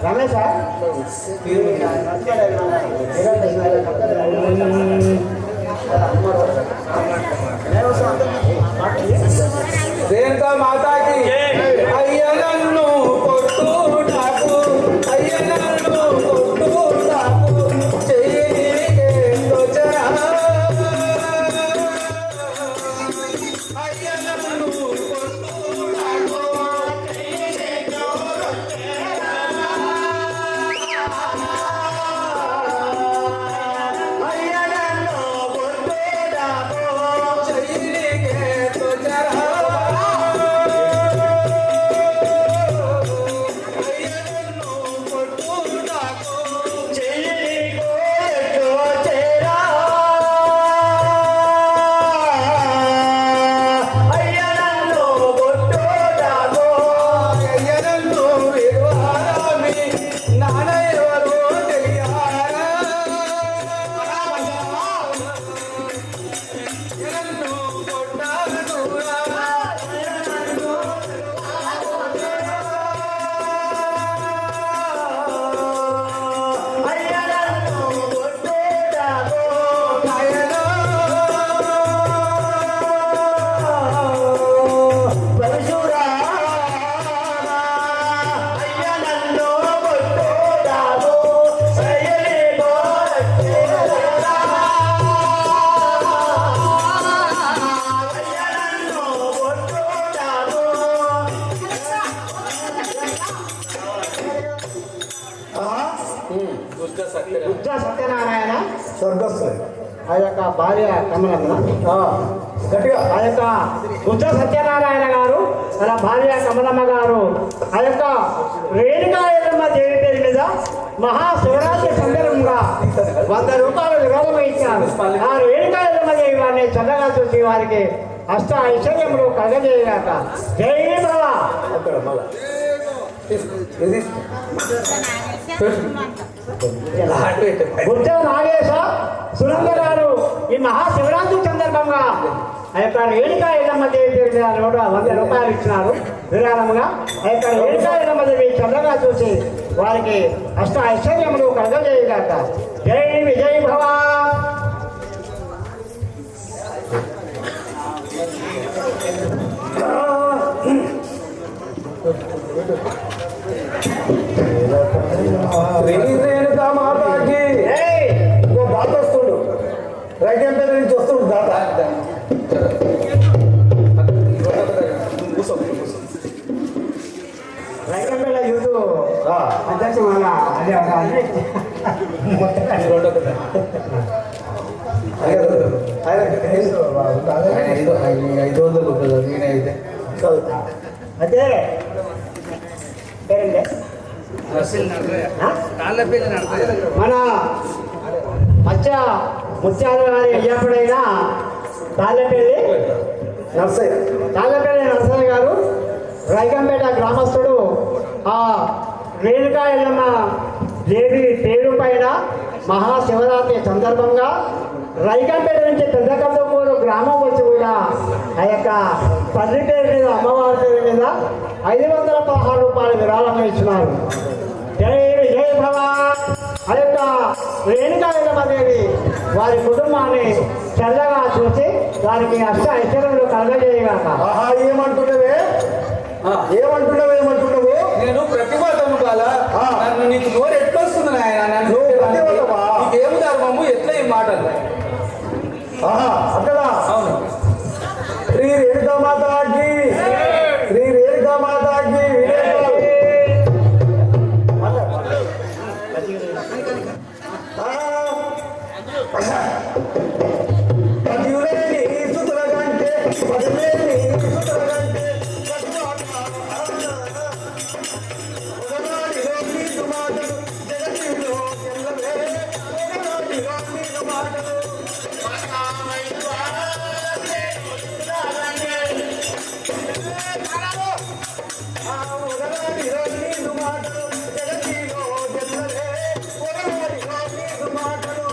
రమేష్ రేణుకా మాతాకి అయ్య నన్ను కొట్టు నాకు, అయ్య నన్ను కొట్టు నాకు, చెయ్యి తోచరా, అయ్య నన్ను కొట్టు నాకు, చెయ్యి తోచరా. బుద్ధ సత్యనారాయణ స్వర్గస్థులే. ఆ యొక్క భార్య కమలమ్మ. ఆ, గట్టిగా ఆ యొక్క బుద్ధ సత్యనారాయణ గారు అలా భార్య కమలమ్మ గారు ఆ యొక్క రేణుకా ఎల్లమ్మ దేవి పేరు మీద మహాశివరాత్రి సందర్భంగా 100 రూపాయలు విరాళం ఇచ్చారు. ఆ రేణుకా ఎల్లమ్మ దేవి వారిని చల్లగా చూసి వారికి అష్ట ఐశ్వర్యములు కలగజేయగాక. జై బాబా. అక్కడ మళ్ళా తీసుకో. ఇది తీసుకో. బుద్ధ నాగేశ సునంద గారు ఈ మహాశివరాత్రి సందర్భంగా ఆ యొక్క రేణుకా ఎల్లమ్మ దేవి పేరు మీద 100 రూపాయలు ఇచ్చినారు విరాళముగా. ఆ యొక్క రేణుకా ఎల్లమ్మ దేవి చల్లగా చూసి వారికి అష్ట ఐశ్వర్యములు కలగజేయగాక. జై విజయ్ భవ. రేణుకా మాతాకి జై. ఇంకో దాత వస్తుండు. రైతంపేట నుంచి వస్తుండు దాత. రైతంపేట యూత్ ఆ, అధ్యక్షుడు వాళ్ళ అదే ఒక అదే పేరండి. ఆ? మన ముత్యాల గారి అయ్యప్పుడైనా తాళ్ళపల్లి నర్సయ్య గారు రైకంపేట గ్రామస్తుడు ఆ రేణుకా ఎల్లమ్మ దేవి పేరు పైన మహాశివరాత్రి సందర్భంగా రైకంపేట నుంచి పెద్దకందమూరు గ్రామం వచ్చి కూడా ఆ యొక్క తల్లి పేరు మీద అమ్మవారి పేరు మీద 516 రూపాయలు విరాళం ఇచ్చినారు. జై విజయ భవ. ఆ యొక్క రేణుకా ఎల్లమ్మ దేవి వారి కుటుంబాన్ని చల్లగా చూసి వారికి అష్ట ఐశ్వర్యములు కలగజేయగాక. ఆహా, ఏమంటున్నావే? ఏమంటున్నావు? నేను ప్రతిభాతము కాల ఆ. నన్ను నీకు నోరు ఎట్లొస్తుంది నాయన నన్ను నువ్వు ప్రతిభాతమా? నీకేం ధర్మము ఎట్లా ఈ మాటలు ఆహా, అక్కడ అవును శ్రీ రేణుకా మాతాకి, శ్రీ రేణుకా మాతాకి విజయ్. పదివేలి సుతుల కంటే పదివేలి సుతుల కంటే ఒకనాటిలో నీకు మాటలు జగతిలో ఎల్లవే. ఒకనాటిలో నీకు మాటలు ఒకనాటిలో నీకు మాటలు జగతిలో ఎల్లవే. ఒకనాటిలో నీకు మాటలు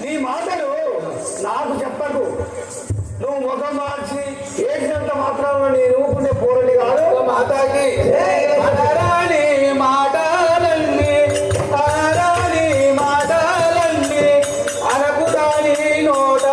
నీ మాటలు నాకు చెప్పకు. నువ్వు ముఖం మార్చి ఏడ్చినంత మాత్రాన నేను ఊపుకునే పోరని కాదు. మాతాకి ఆరాని మాటలన్నీ ఆరాని మాటలన్నీ అనకురాని నోట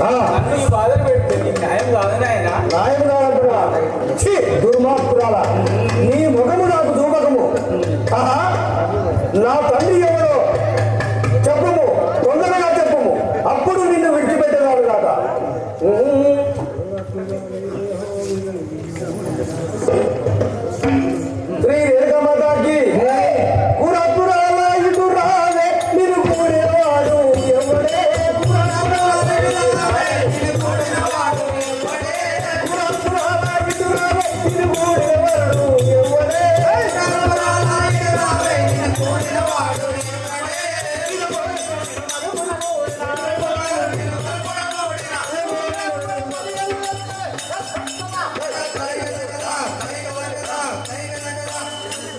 ఆ. నన్ను ఈ బాధలు పెడితే నీకు న్యాయం కాదు నాయన. నాయకుడా అంటున్నా ఛీ, దుర్మార్గురాలా నీ ముఖము నాకు దూమకము. ఆహా, నా తండ్రి ఎవరో చెప్పుము, తొందరగా చెప్పుము, అప్పుడు నిన్ను విడిచిపెట్టేవాడు కాక. శ్రీ రేఖమాతాకి పురాపురాల ఇటు రావే నిన్ను కూడేవాడు ఎవడే. పురాపురాల ఇటు రావే నిన్ను కూడేవాడు ఎవడే.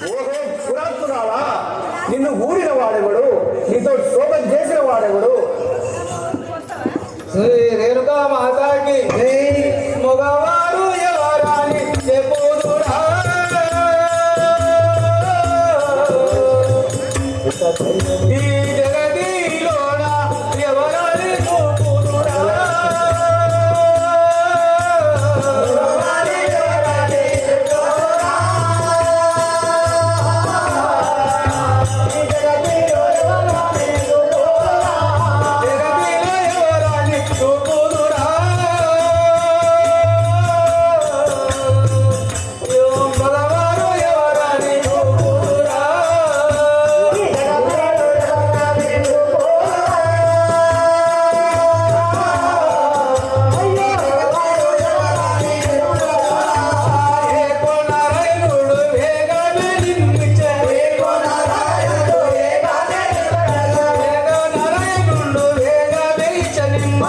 ఓహో పురాత్మురాలా, నిన్ను ఊరిన వాడెవడు, నీతో శోభం చేసిన వాడెవడు. శ్రీ రేణుకా మాతాకి మగవారు ఎవరాని చెప్పుదురా. ఈ జగతిలోన ఎవరాని చూపుదురా. జగతిలో ఎవరాని చూపుదురా. మగవారు ఎవరాని చూపుదురా. ఏకో నారాయణుడు వేగమే నిన్నిచ్చే. ఏకో నారాయణుడు వేగమే ఇచ్చనిమ్మ.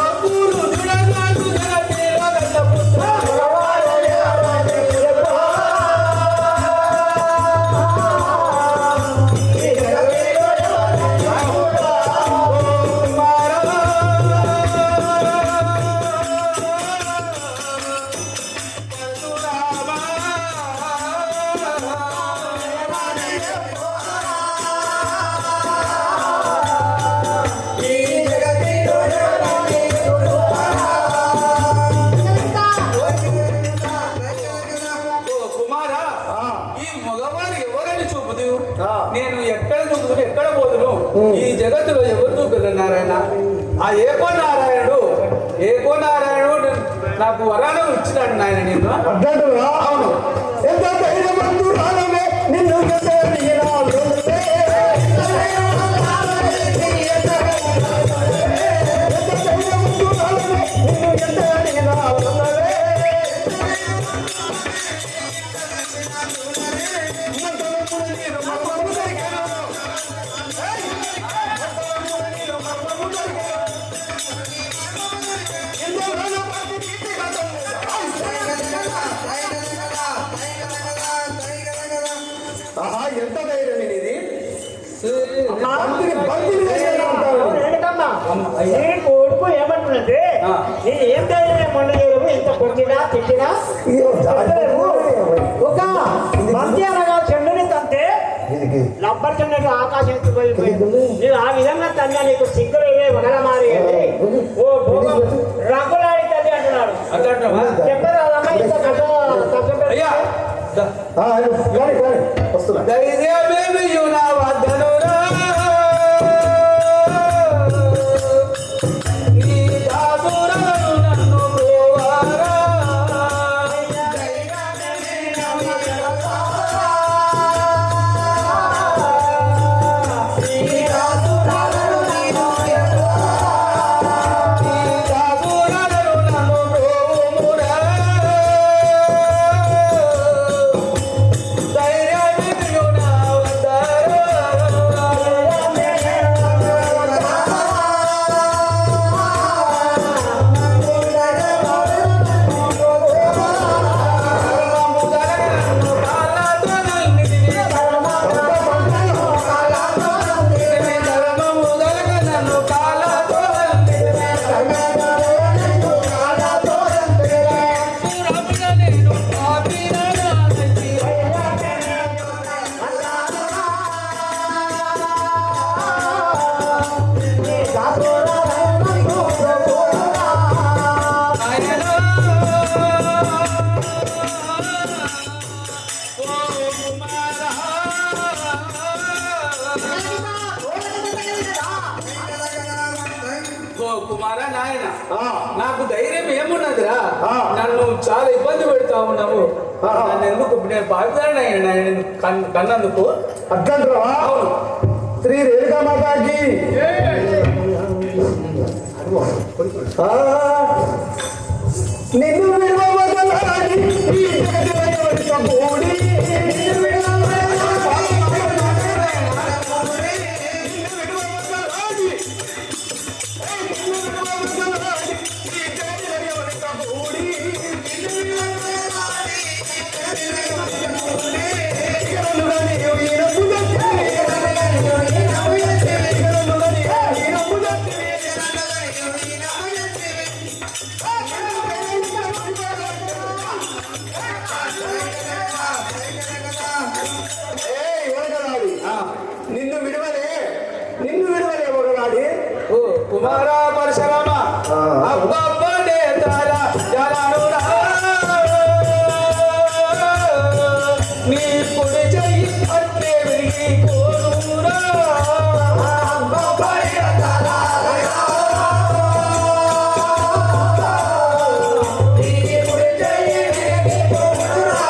అప్పుడు దురగాడు జగతిలో గండపుత్ర. కుమారా, ఈ మగవారు ఎవరని చూపుదు. నేను ఎక్కడ చూపుదు, ఎక్కడ పోదును. ఈ జగత్తులో ఎవరు చూపుతున్నారాయన? ఆ ఏకో నారాయణుడు నాకు వరాలు ఇచ్చినాడు నాయన. నిన్ను అడ్డంటురా. అవును, ఎంత ధైర్యవంతురాలవే, నిన్ను ఎంత అడిగినాను. ఎంత ధైర్యవంతురాలవే, నిన్ను ఎంత అడిగినాను. ఆహా, ఎంత ధైర్యం ఇది. ఏంటమ్మా నీ కొడుకు ఏమంటున్నది? నేను ఏం ధైర్యం మొండలేవు, ఎంత కొట్టినా తిట్టినా ఒక మధ్యాహ్నంగా చెండుని తంతే లబ్బర్ చెండు ఆకాశం ఎత్తిపోయిపోయింది. నేను ఆ విధంగా తన్నా నీకు సిగ్గులు వగల మారి ఓ రఘులాడి తల్లి అంటున్నాడు. చెప్పారు అదమ్మా ఇంత కష్టం. అయ్యా వస్తున్నా. ధైర్యమేమి నా వద్దనురా. నీ దాసురాలు నన్ను బ్రోవారా. ధైర్యమేమి నా వద్దనురా. కుమారా నాయన ఆ, నాకు ధైర్యం ఏమున్నదిరా ఆ. నన్ను చాలా ఇబ్బంది పెడతా ఉన్నావు ఆ. నన్ను ఎందుకు నేను బాధ్యత కన్నందుకు అర్థంటావా? అవును. శ్రీ రేణుకా మాతాకి ఆ, నిన్ను విడవబోతున్నాని ఈ జగతిలో కూడి నిన్ను విడవబోతున్నాని నిన్ను విడవలే ఒకనాడి ఓ కుమారా పరశురామ ఆ. అబ్బబ్బడే తార జలానురా నీ కుడి చెయ్యి పట్టే విరిగి పోనురా అబ్బబ్బడే తార నీ కుడి చెయ్యి విరిగి పోనురా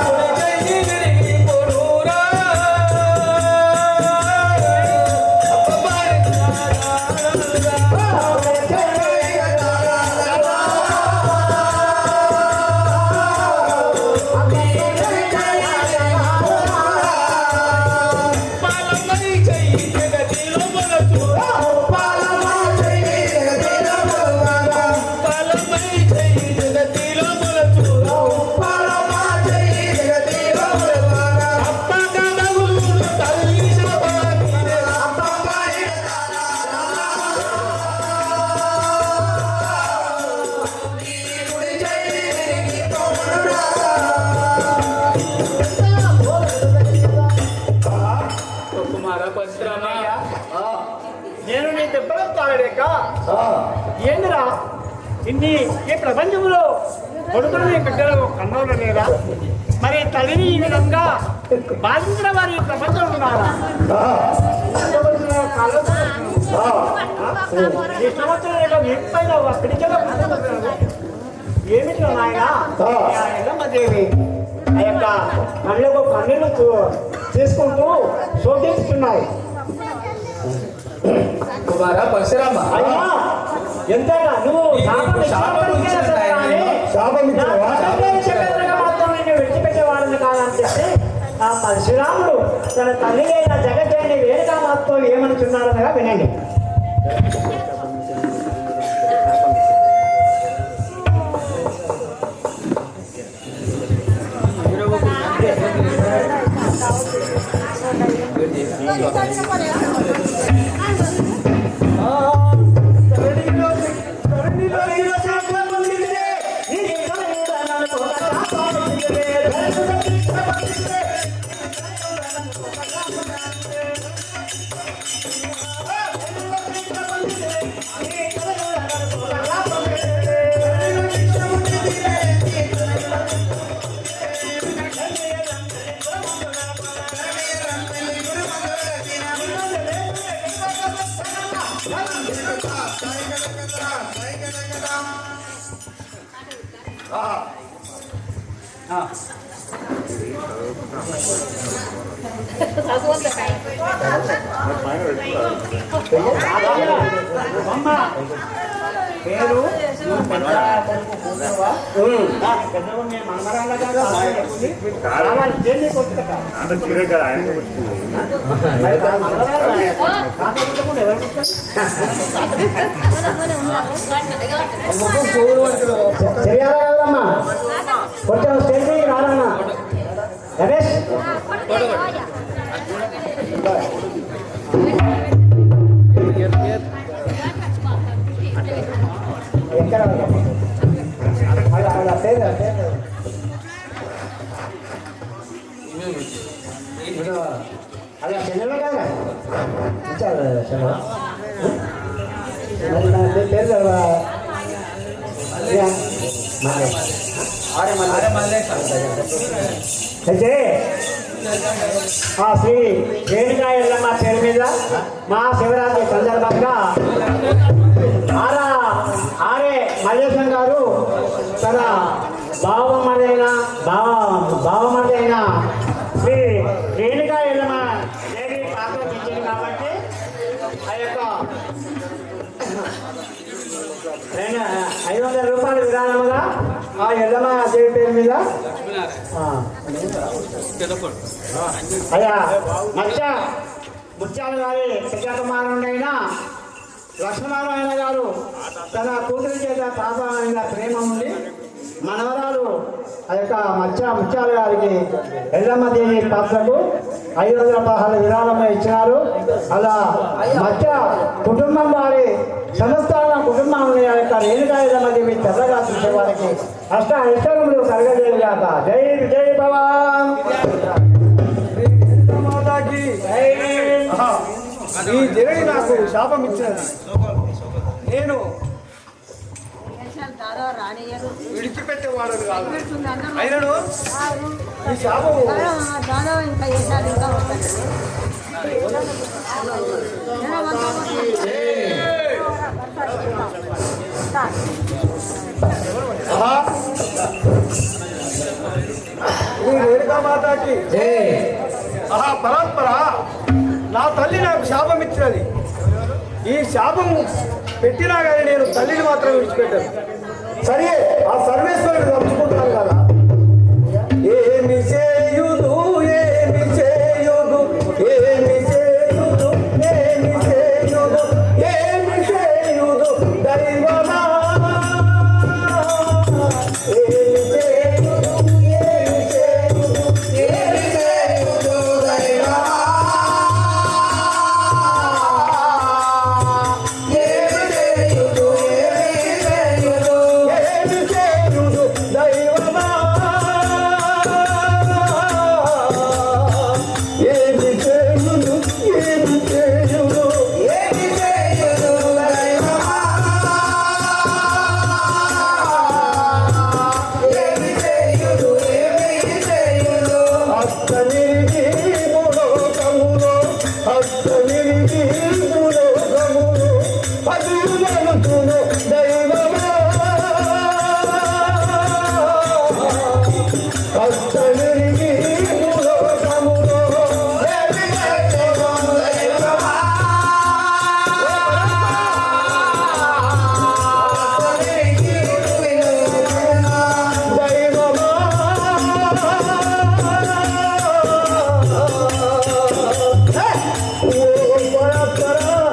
కుడి చెయ్యి విరిగి పోనురా అబ్బబ్బడే పాలమై చెయ్యి జగతిలో మొలచురా పాలమై చెయ్యి జగతిలో మొలచురా పాలమై చెయ్యి జగతిలో మొలచురా పాలమై చెయ్యి జగతిలో మొలచురా అప్పగనగులు తల్లి సభాకినే అప్పపై నీ కుడి చెయ్యి విరిగి పోనురా కుమార పరశురామయ్య నేను నీ దెబ్బలు తాళలేక ఏందిరా ఇన్ని ఈ ప్రపంచంలో కొడుకులు నీ బిడ్డలు కన్నోళ్ళు లేరా మరి తల్లిని ఈ విధంగా బాధించిన వారు ఈ ప్రపంచంలో ఉన్నారా ఉండవలసిన కాళ్ళతో ఈ సంవత్సరం వీటిపైన పిడిచలో ఏమిటో నాయన ఎల్లమ్మదేవి ఆ యొక్క కళ్ళకు కన్నీళ్ళు తీసుకుంటూ శోధిస్తున్నాయి. కుమార పరశురామ అయ్యా ఎంతగా నువ్వు శాపం ఇచ్చిన నాయన. శాపం ఇచ్చినవా? మాత్రం నేను విడిచిపెట్టేవాడిని కాదని చెప్పి ఆ పరశురాముడు తన తల్లి అయిన జగజ్జయని వేడుక మాత్రం ఏమనుచున్నారనగా వినండి. అమ్మ పేరు తెలియాలమ్మా కొంచెం స్టేజ్ రాదన్నా రమేష్ ఎక్కడ అలా పేరు అలా చెన్నెలో కదా ఇచ్చారు పేరు చదవా అయితే ఆ శ్రీ రేణుకా ఎల్లమ్మ పేరు మీద మహాశివరాత్రి సందర్భంగా ఆర్ఏ మల్లేశం గారు తన భావమరైన శ్రీ రేణుకా ఎల్లమ్మ దేవి పాత్ర ఇచ్చింది కాబట్టి ఆ యొక్క 500 రూపాయల విరాళముగా ఆ ఎల్లమ్మ దేవి పేరు మీద అయ్యా ముత్యాల గారి పెద్దకుమారుడైన లక్ష్మణనారాయణ గారు తన కూతురి చేత తాతమైన ప్రేమ ఉండి మనవరాలు ఆ యొక్క ముత్యాల గారికి ఎల్లమ్మ దేవి పాత్రకు 516 విరాళము ఇచ్చినారు. అలా మధ్య కుటుంబం వారి సంస్థాన కుటుంబంలో ఆ యొక్క రేణుకా ఎల్లమ్మ దేవి తెల్లగా చూసే వారికి అష్టములు కలగజేయగాక. జై జై భవాన్. మాతాకి ఈ దేవి నాకు శాపం ఇచ్చినది. నేను విడిచిపెట్టేవాడు కాదు. అయినను ఈ శాపము ఇంకా చేశారు ఇంకా వస్తాడు ఈ రేణుకా మాతాకి పరంపర నా తల్లి నాకు శాపం ఇచ్చినది. ఈ శాపం పెట్టినా కానీ నేను తల్లిని మాత్రం విడిచిపెట్టాను. సరే ఆ సర్వేశ్వరుడు తలుచుకుంటున్నాను కదా. ఏమి చేయుదు ఏమి చేయుదు ఏమి చేయుదు ఏమి చేయుదు ఏమి చేయుదు దైవమా ఏమి చేయుదు ఏమి చేయుదు ఏమి చేయుదు దైవమా ఏమి చేయుదు ఏమి చేయుదు ఏమి చేయుదు దైవమా ఏమి చేయుదు ఏమి చేయుదు ఏమి చేయుదు దైవమా ఏమి చేయుదు ఏమి చేయుదు హస్తనిరిగి ములోకములో హస్తనిరిగి ములోకములో పదులనుతును దైవమా హస్తనిరిగి ములోకములో ఏమి చేయుదు దైవమా హస్తనిరిగి దైవమా ఓ పరాత్పరా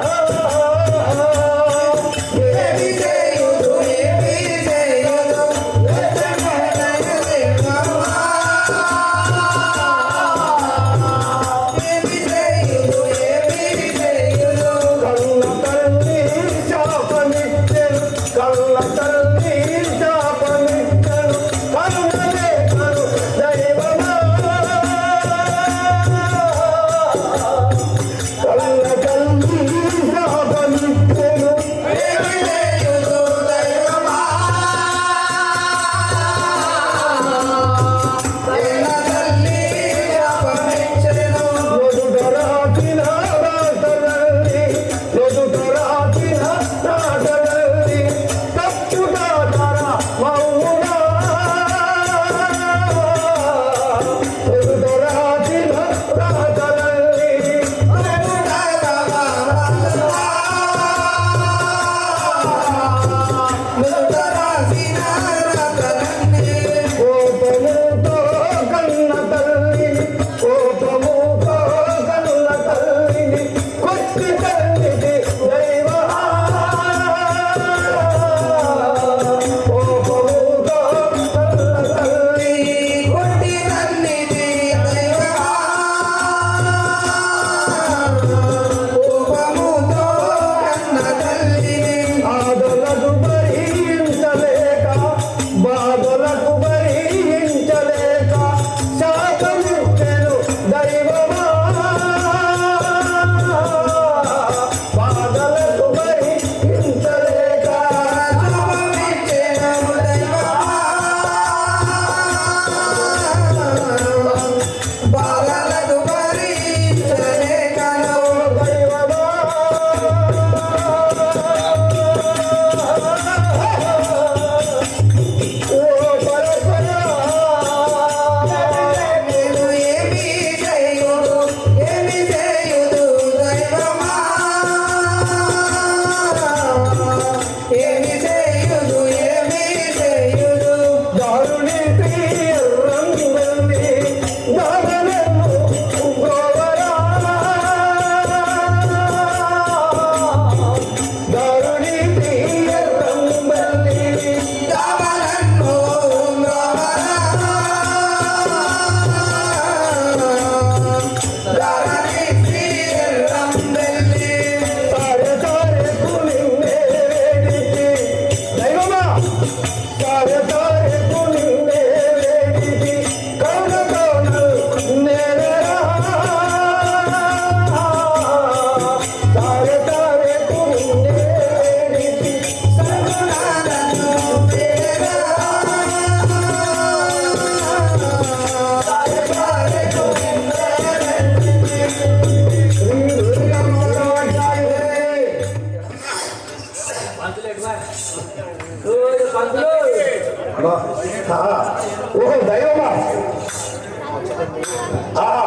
ఆహా.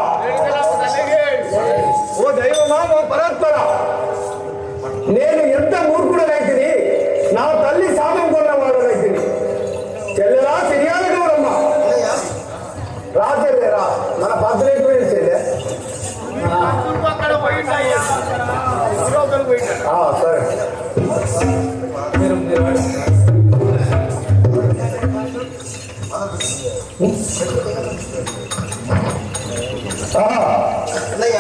ఓ దైవమా, ఓ పరాత్పర, నేను ఎంత మూర్ఖుడనైతిని, నా తల్లి శాపం కొన్నవాడనైతిని. చెల్లెలా సిరియాల గౌరమ్మ, రాజేరా మన పద్దెనిమిది చెల్లె. సరే అన్నయ్య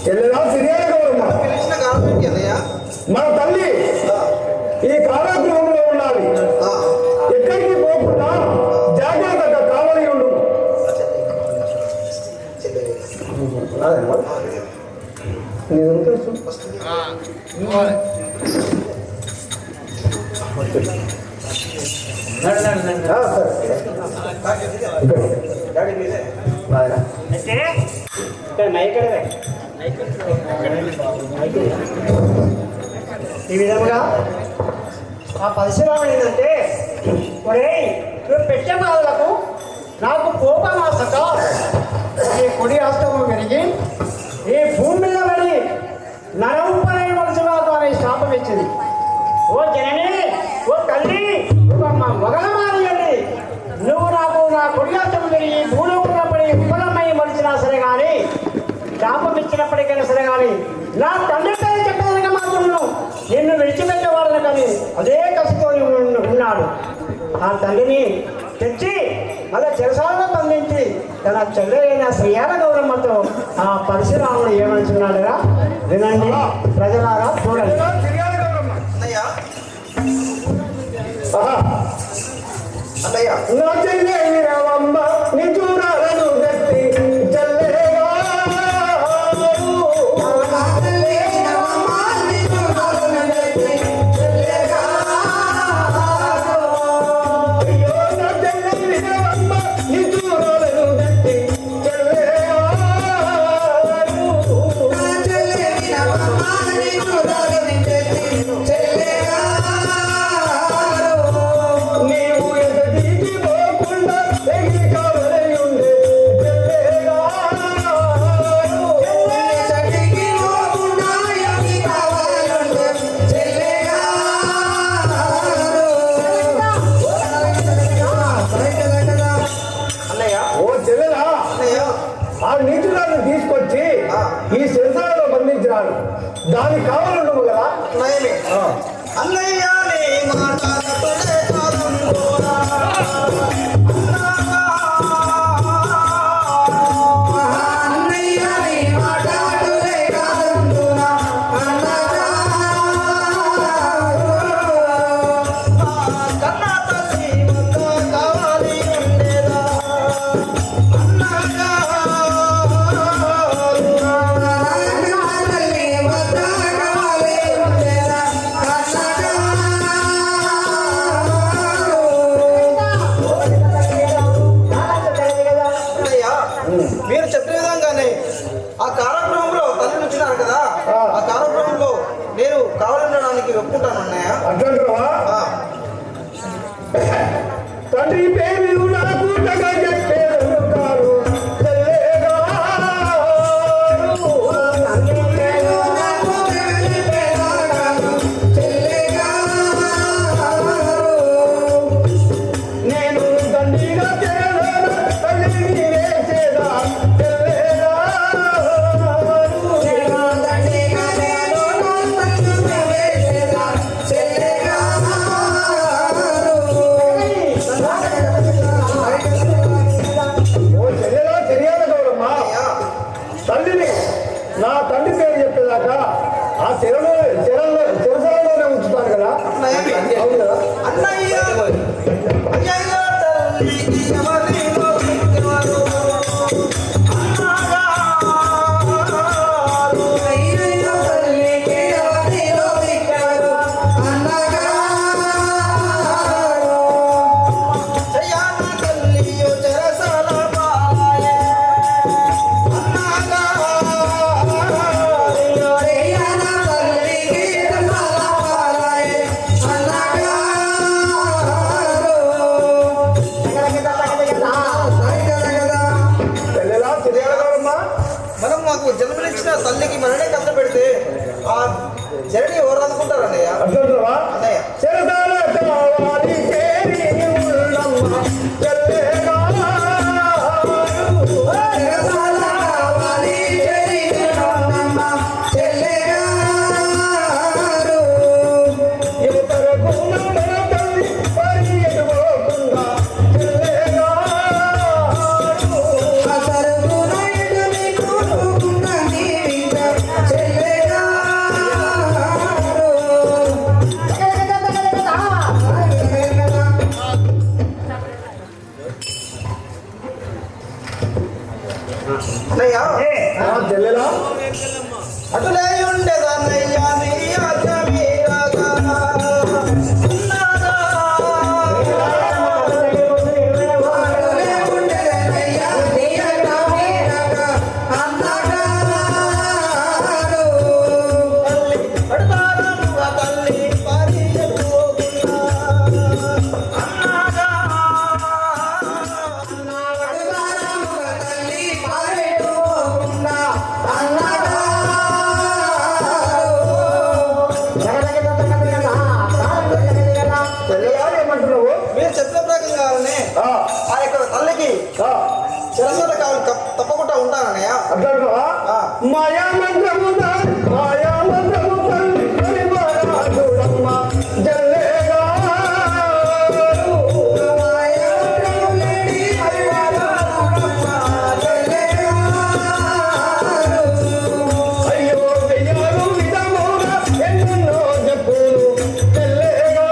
చెల్లెలా సిరియాల గౌరమ్మ, పిలిచిన కారణం అన్నయ్య. మన తల్లి ఈ కారాగృహంలో ఉన్నది. ఎక్కడికి పోకుండా జాగ్రత్తగా కావలి ఉండు. అయితే ఇక్కడ మైకడవే ఈ విధముగా ఆ పరశురాముడు ఏంటంటే, ఒరేయ్ నువ్వు పెట్టే బాధలకు నాకు కోపమాసక ఈ కుడి హస్తము పెరిగి ఈ భూమి మీద పడి నరవుపరై మనసులాగా అనే శాపం ఇచ్చింది. ఓ జనని, ఓ తల్లి, ఒక మొగల మారియండి, నువ్వు నాకు నా కుడి హస్తము పెరిగి భూలోకంలో పడి విఫలమై మలిచినా సరే కానీ, శాపం ఇచ్చినప్పటికైనా సరే కానీ, నా తండ్రి పేరు చెప్పేదానికి మాత్రం నిన్ను విడిచిపెట్టేవాళ్ళని కానీ అదే కసితో ఉన్నాడు. ఆ తండ్రిని తెచ్చి అలా చెరసాలను బంధించి తన చెల్లె అయిన శ్రీయాల గౌరమ్మతో ఆ పరశురాముడు ఏమంటున్నాడురా వినండి ప్రజలారా, చూడండి. సిరియాల గౌరమ్మ, అన్నయ్య అన్నయ్య నా చెల్లె రవమ్మ నిజూరాలను గట్టి చెల్లెగా తీసుకొచ్చి ఈ శిరసాలలో బంధించినాడు. దానికి కావాలను కదా నయమే. అన్నయ్య నీ మాట తప్పుడే కాదంటోరా. అన్నయ్య నీ మాట తప్పుడే కాదంటోరా. కన్నా తల్లి వద్ద కావాలి ఉండేదా అన్నగా మీరు చెప్పిన విధంగానే ఆ కాలక్రమంలో తల్లి నుంచినారు కదా, ఆ కాలక్రమంలో నేను కావాలనడానికి ఒప్పుకుంటాను అన్నయ్య. అంటారా తండ్రి పేరు నాకు చెప్పేది కాదు చెల్లెగా నేను తండ్రిగా చేయాలి తల్లిని వేసేదా చెల్లెగా ఓ చెల్లెలా చెరియాల గౌరమ్మా, తల్లిని నా తండ్రి పేరు చెప్పేదాకా ఆ చెరసాలలోనే ఉంచుతాను కదా. అవును కదా. అన్నయ్య అయ్యయ్య తల్లికి ఎవరిలో పుట్టినవారు? అన్నగారు. అయ్యయ్య తల్లికి ఎవరిలో పుట్టినవారు? అన్నగారు. చెయ్యాల తల్లియు చెరసాల పాలాయే. అన్నగారు. చెయ్యాల తల్లికి చెరసాల పాలాయే. అన్నగారు. మాకు జన్మనిచ్చిన తల్లికి మననే కష్టం పెడితే ఆ జర్నీ ఎవరు అనుకుంటారు అన్నయ్య? అర్థమవుతుందా? అన్నయ్య చెరదాల కావాలి చేరి ఉన్నమ్మ చెల్లెగారు. యువతరకు మన తల్లి పరిగెట్టుకోకుండా చెల్లెగారు. అన్నయ్య చెల్లెలా అటులే ఉండేదన్నయ్య నీ ఆజ్ఞ మీరగా. తల్లి పరిగెట్టుకోకుండా అన్నగా. చెల్లెలా ఏమంటున్నావు? మీరు చెప్పిన ప్రకారంగానే ఆ, ఆ యొక్క తల్లికి ఆ, చిరసత కావాలి తప్పకుండా ఉంటానన్నయ్య. అర్థమవుతుందా? ఆ. మాయామంత్రము దారి మాయామంత్రము తల్లి పరివారాలుడమ్మ జల్లెగారు. అయ్యో వెయ్యారు విధముగా ఎన్నెన్నో చెప్పులు జల్లెగారు.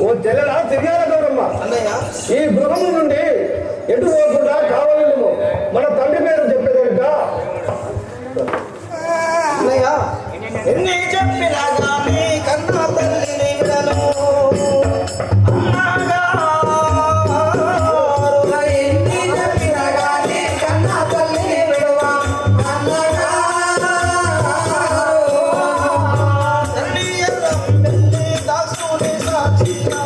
ఓ జల్లెలా తిరిగార గౌరమ్మ, అన్నయ్య ఈ గృహం నుండి ఎటు పోకుండా కావాలి నువ్వు. మన తండ్రి పేరు చెప్పేదనుక అన్నయ్య ఎన్ని చెప్పినా కానీ కన్నా తల్లిని విడను. అన్నగా. తల్లి ఎర్రం పెళ్లి దాసుని సాక్షిగా.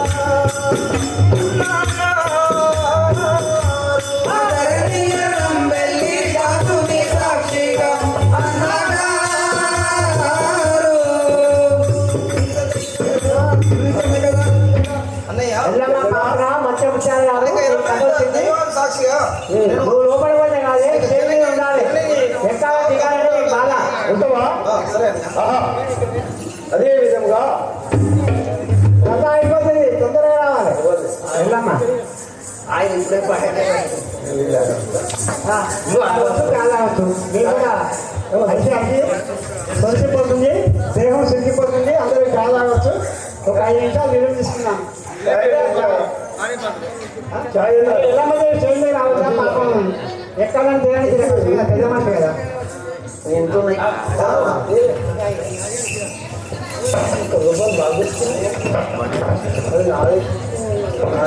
అన్నగా. అన్నయ్య ఎల్లమ్మ పాపన మంచి ముత్యాలు కాదు. అలాగే కథొచ్చింది. దైవాల సాక్షిగా నేను నువ్వు లోపల పోతే కాదే సేవింగ్ ఉండాలి. ఎక్కాల దిగాలని నీకు బాధ. ఉంటావా? సరే అన్నయ్య. ఆహా. అదే విధంగా కథ అయిపోతుంది, తొందరగా రావాలి. ఎల్లమ్మ ఆయన ఇప్పుడే కావచ్చు. మీరు కూడా అడిచి అడిచి తొలిసిపోతుంది, దేహం సిద్ధిపోతుంది, అందరూ కావచ్చు. ఒక 5 నిమిషాలు విలువ తీసుకున్నాం. చాయ్ అన్నా? ఎల్లమ్మ చేయండి రావచ్చా? పాపం ఎక్కాలని దేహానికి పెద్ద మనిషి కదా.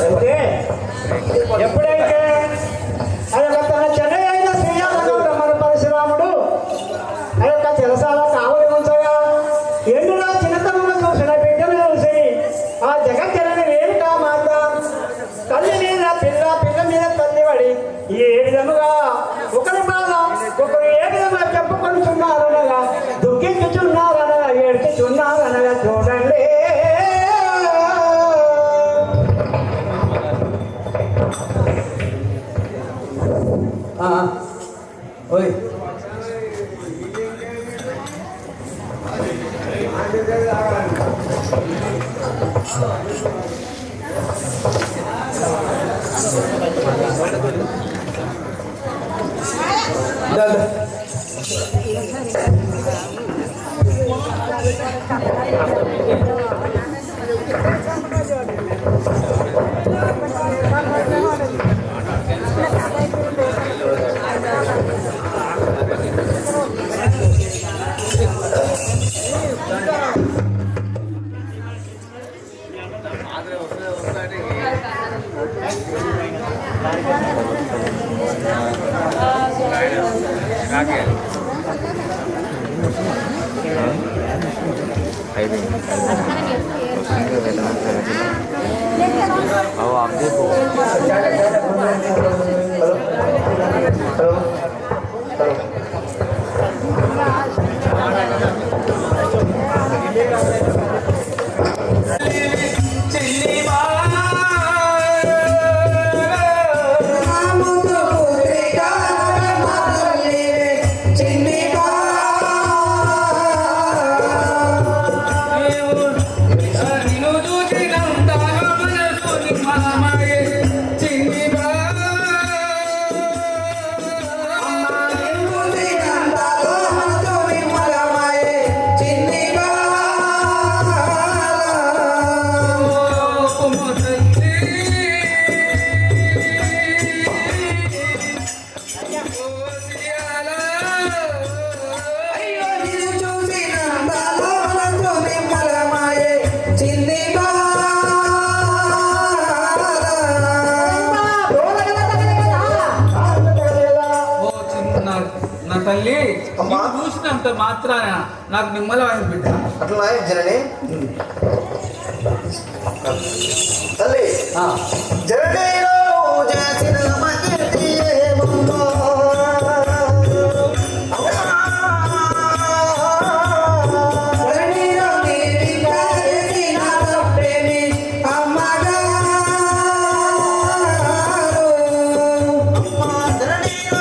అంటే ఎప్పుడైతే ఆ యొక్క తన చెన్నై అయిన శ్రీయాలను బ్రహ్మణ పరశురాముడు ఆ యొక్క చెరసాల కావలి ఉంచగా ఎండులో చిన్నతనంలో చూసిన బిడ్డను చూసి ఆ జగజ్జనని రేణుకా మాత తల్లి మీద పిల్ల పిల్ల మీద తల్లి పడి ఏ విధముగా ఒకరి బాధ ఒకరు ఏ విధంగా చెప్పుకొనిచున్నారనగా దుఃఖించుచున్నారనగా ఏడ్చుచున్నారనగా చూడండి. ఓయ్ నా తల్లి అమ్మా. నిన్ను చూసినంత మాత్రాన నాకు నిమ్మలమైన బిడ్డ. అట్లా జనని తల్లి జననిలో చేసిన మకీర్తి ఏముందో. జననిలో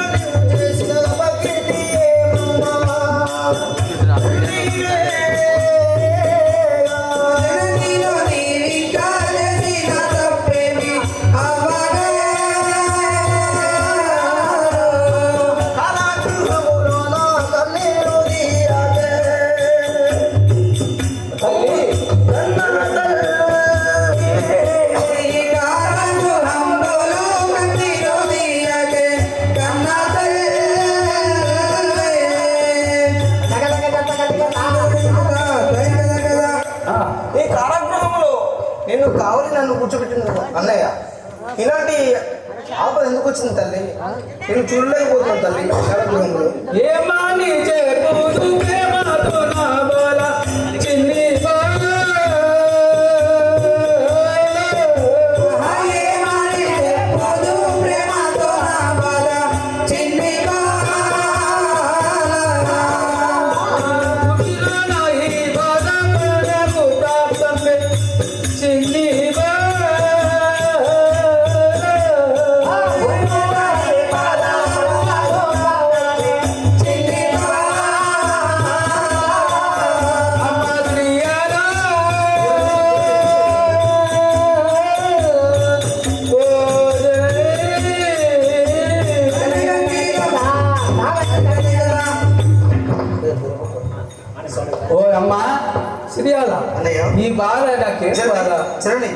చేసిన మకీర్తి ఏముందో. ఈ కారాగృహంలో నేను కావాలి నన్ను కూర్చోబెట్టింది అన్నయ్య. ఇలాంటి ఆపద ఎందుకు వచ్చింది తల్లి? నేను చూడలేకపోతున్నాను తల్లి కారాగృహంలో. ఏమాని చేతులు ప్రేమతో నా బాల చిన్ని ఓ అమ్మా శ్రీయాల అన్నయ్య ఈ బాధ నాకేం బాధ? చరణి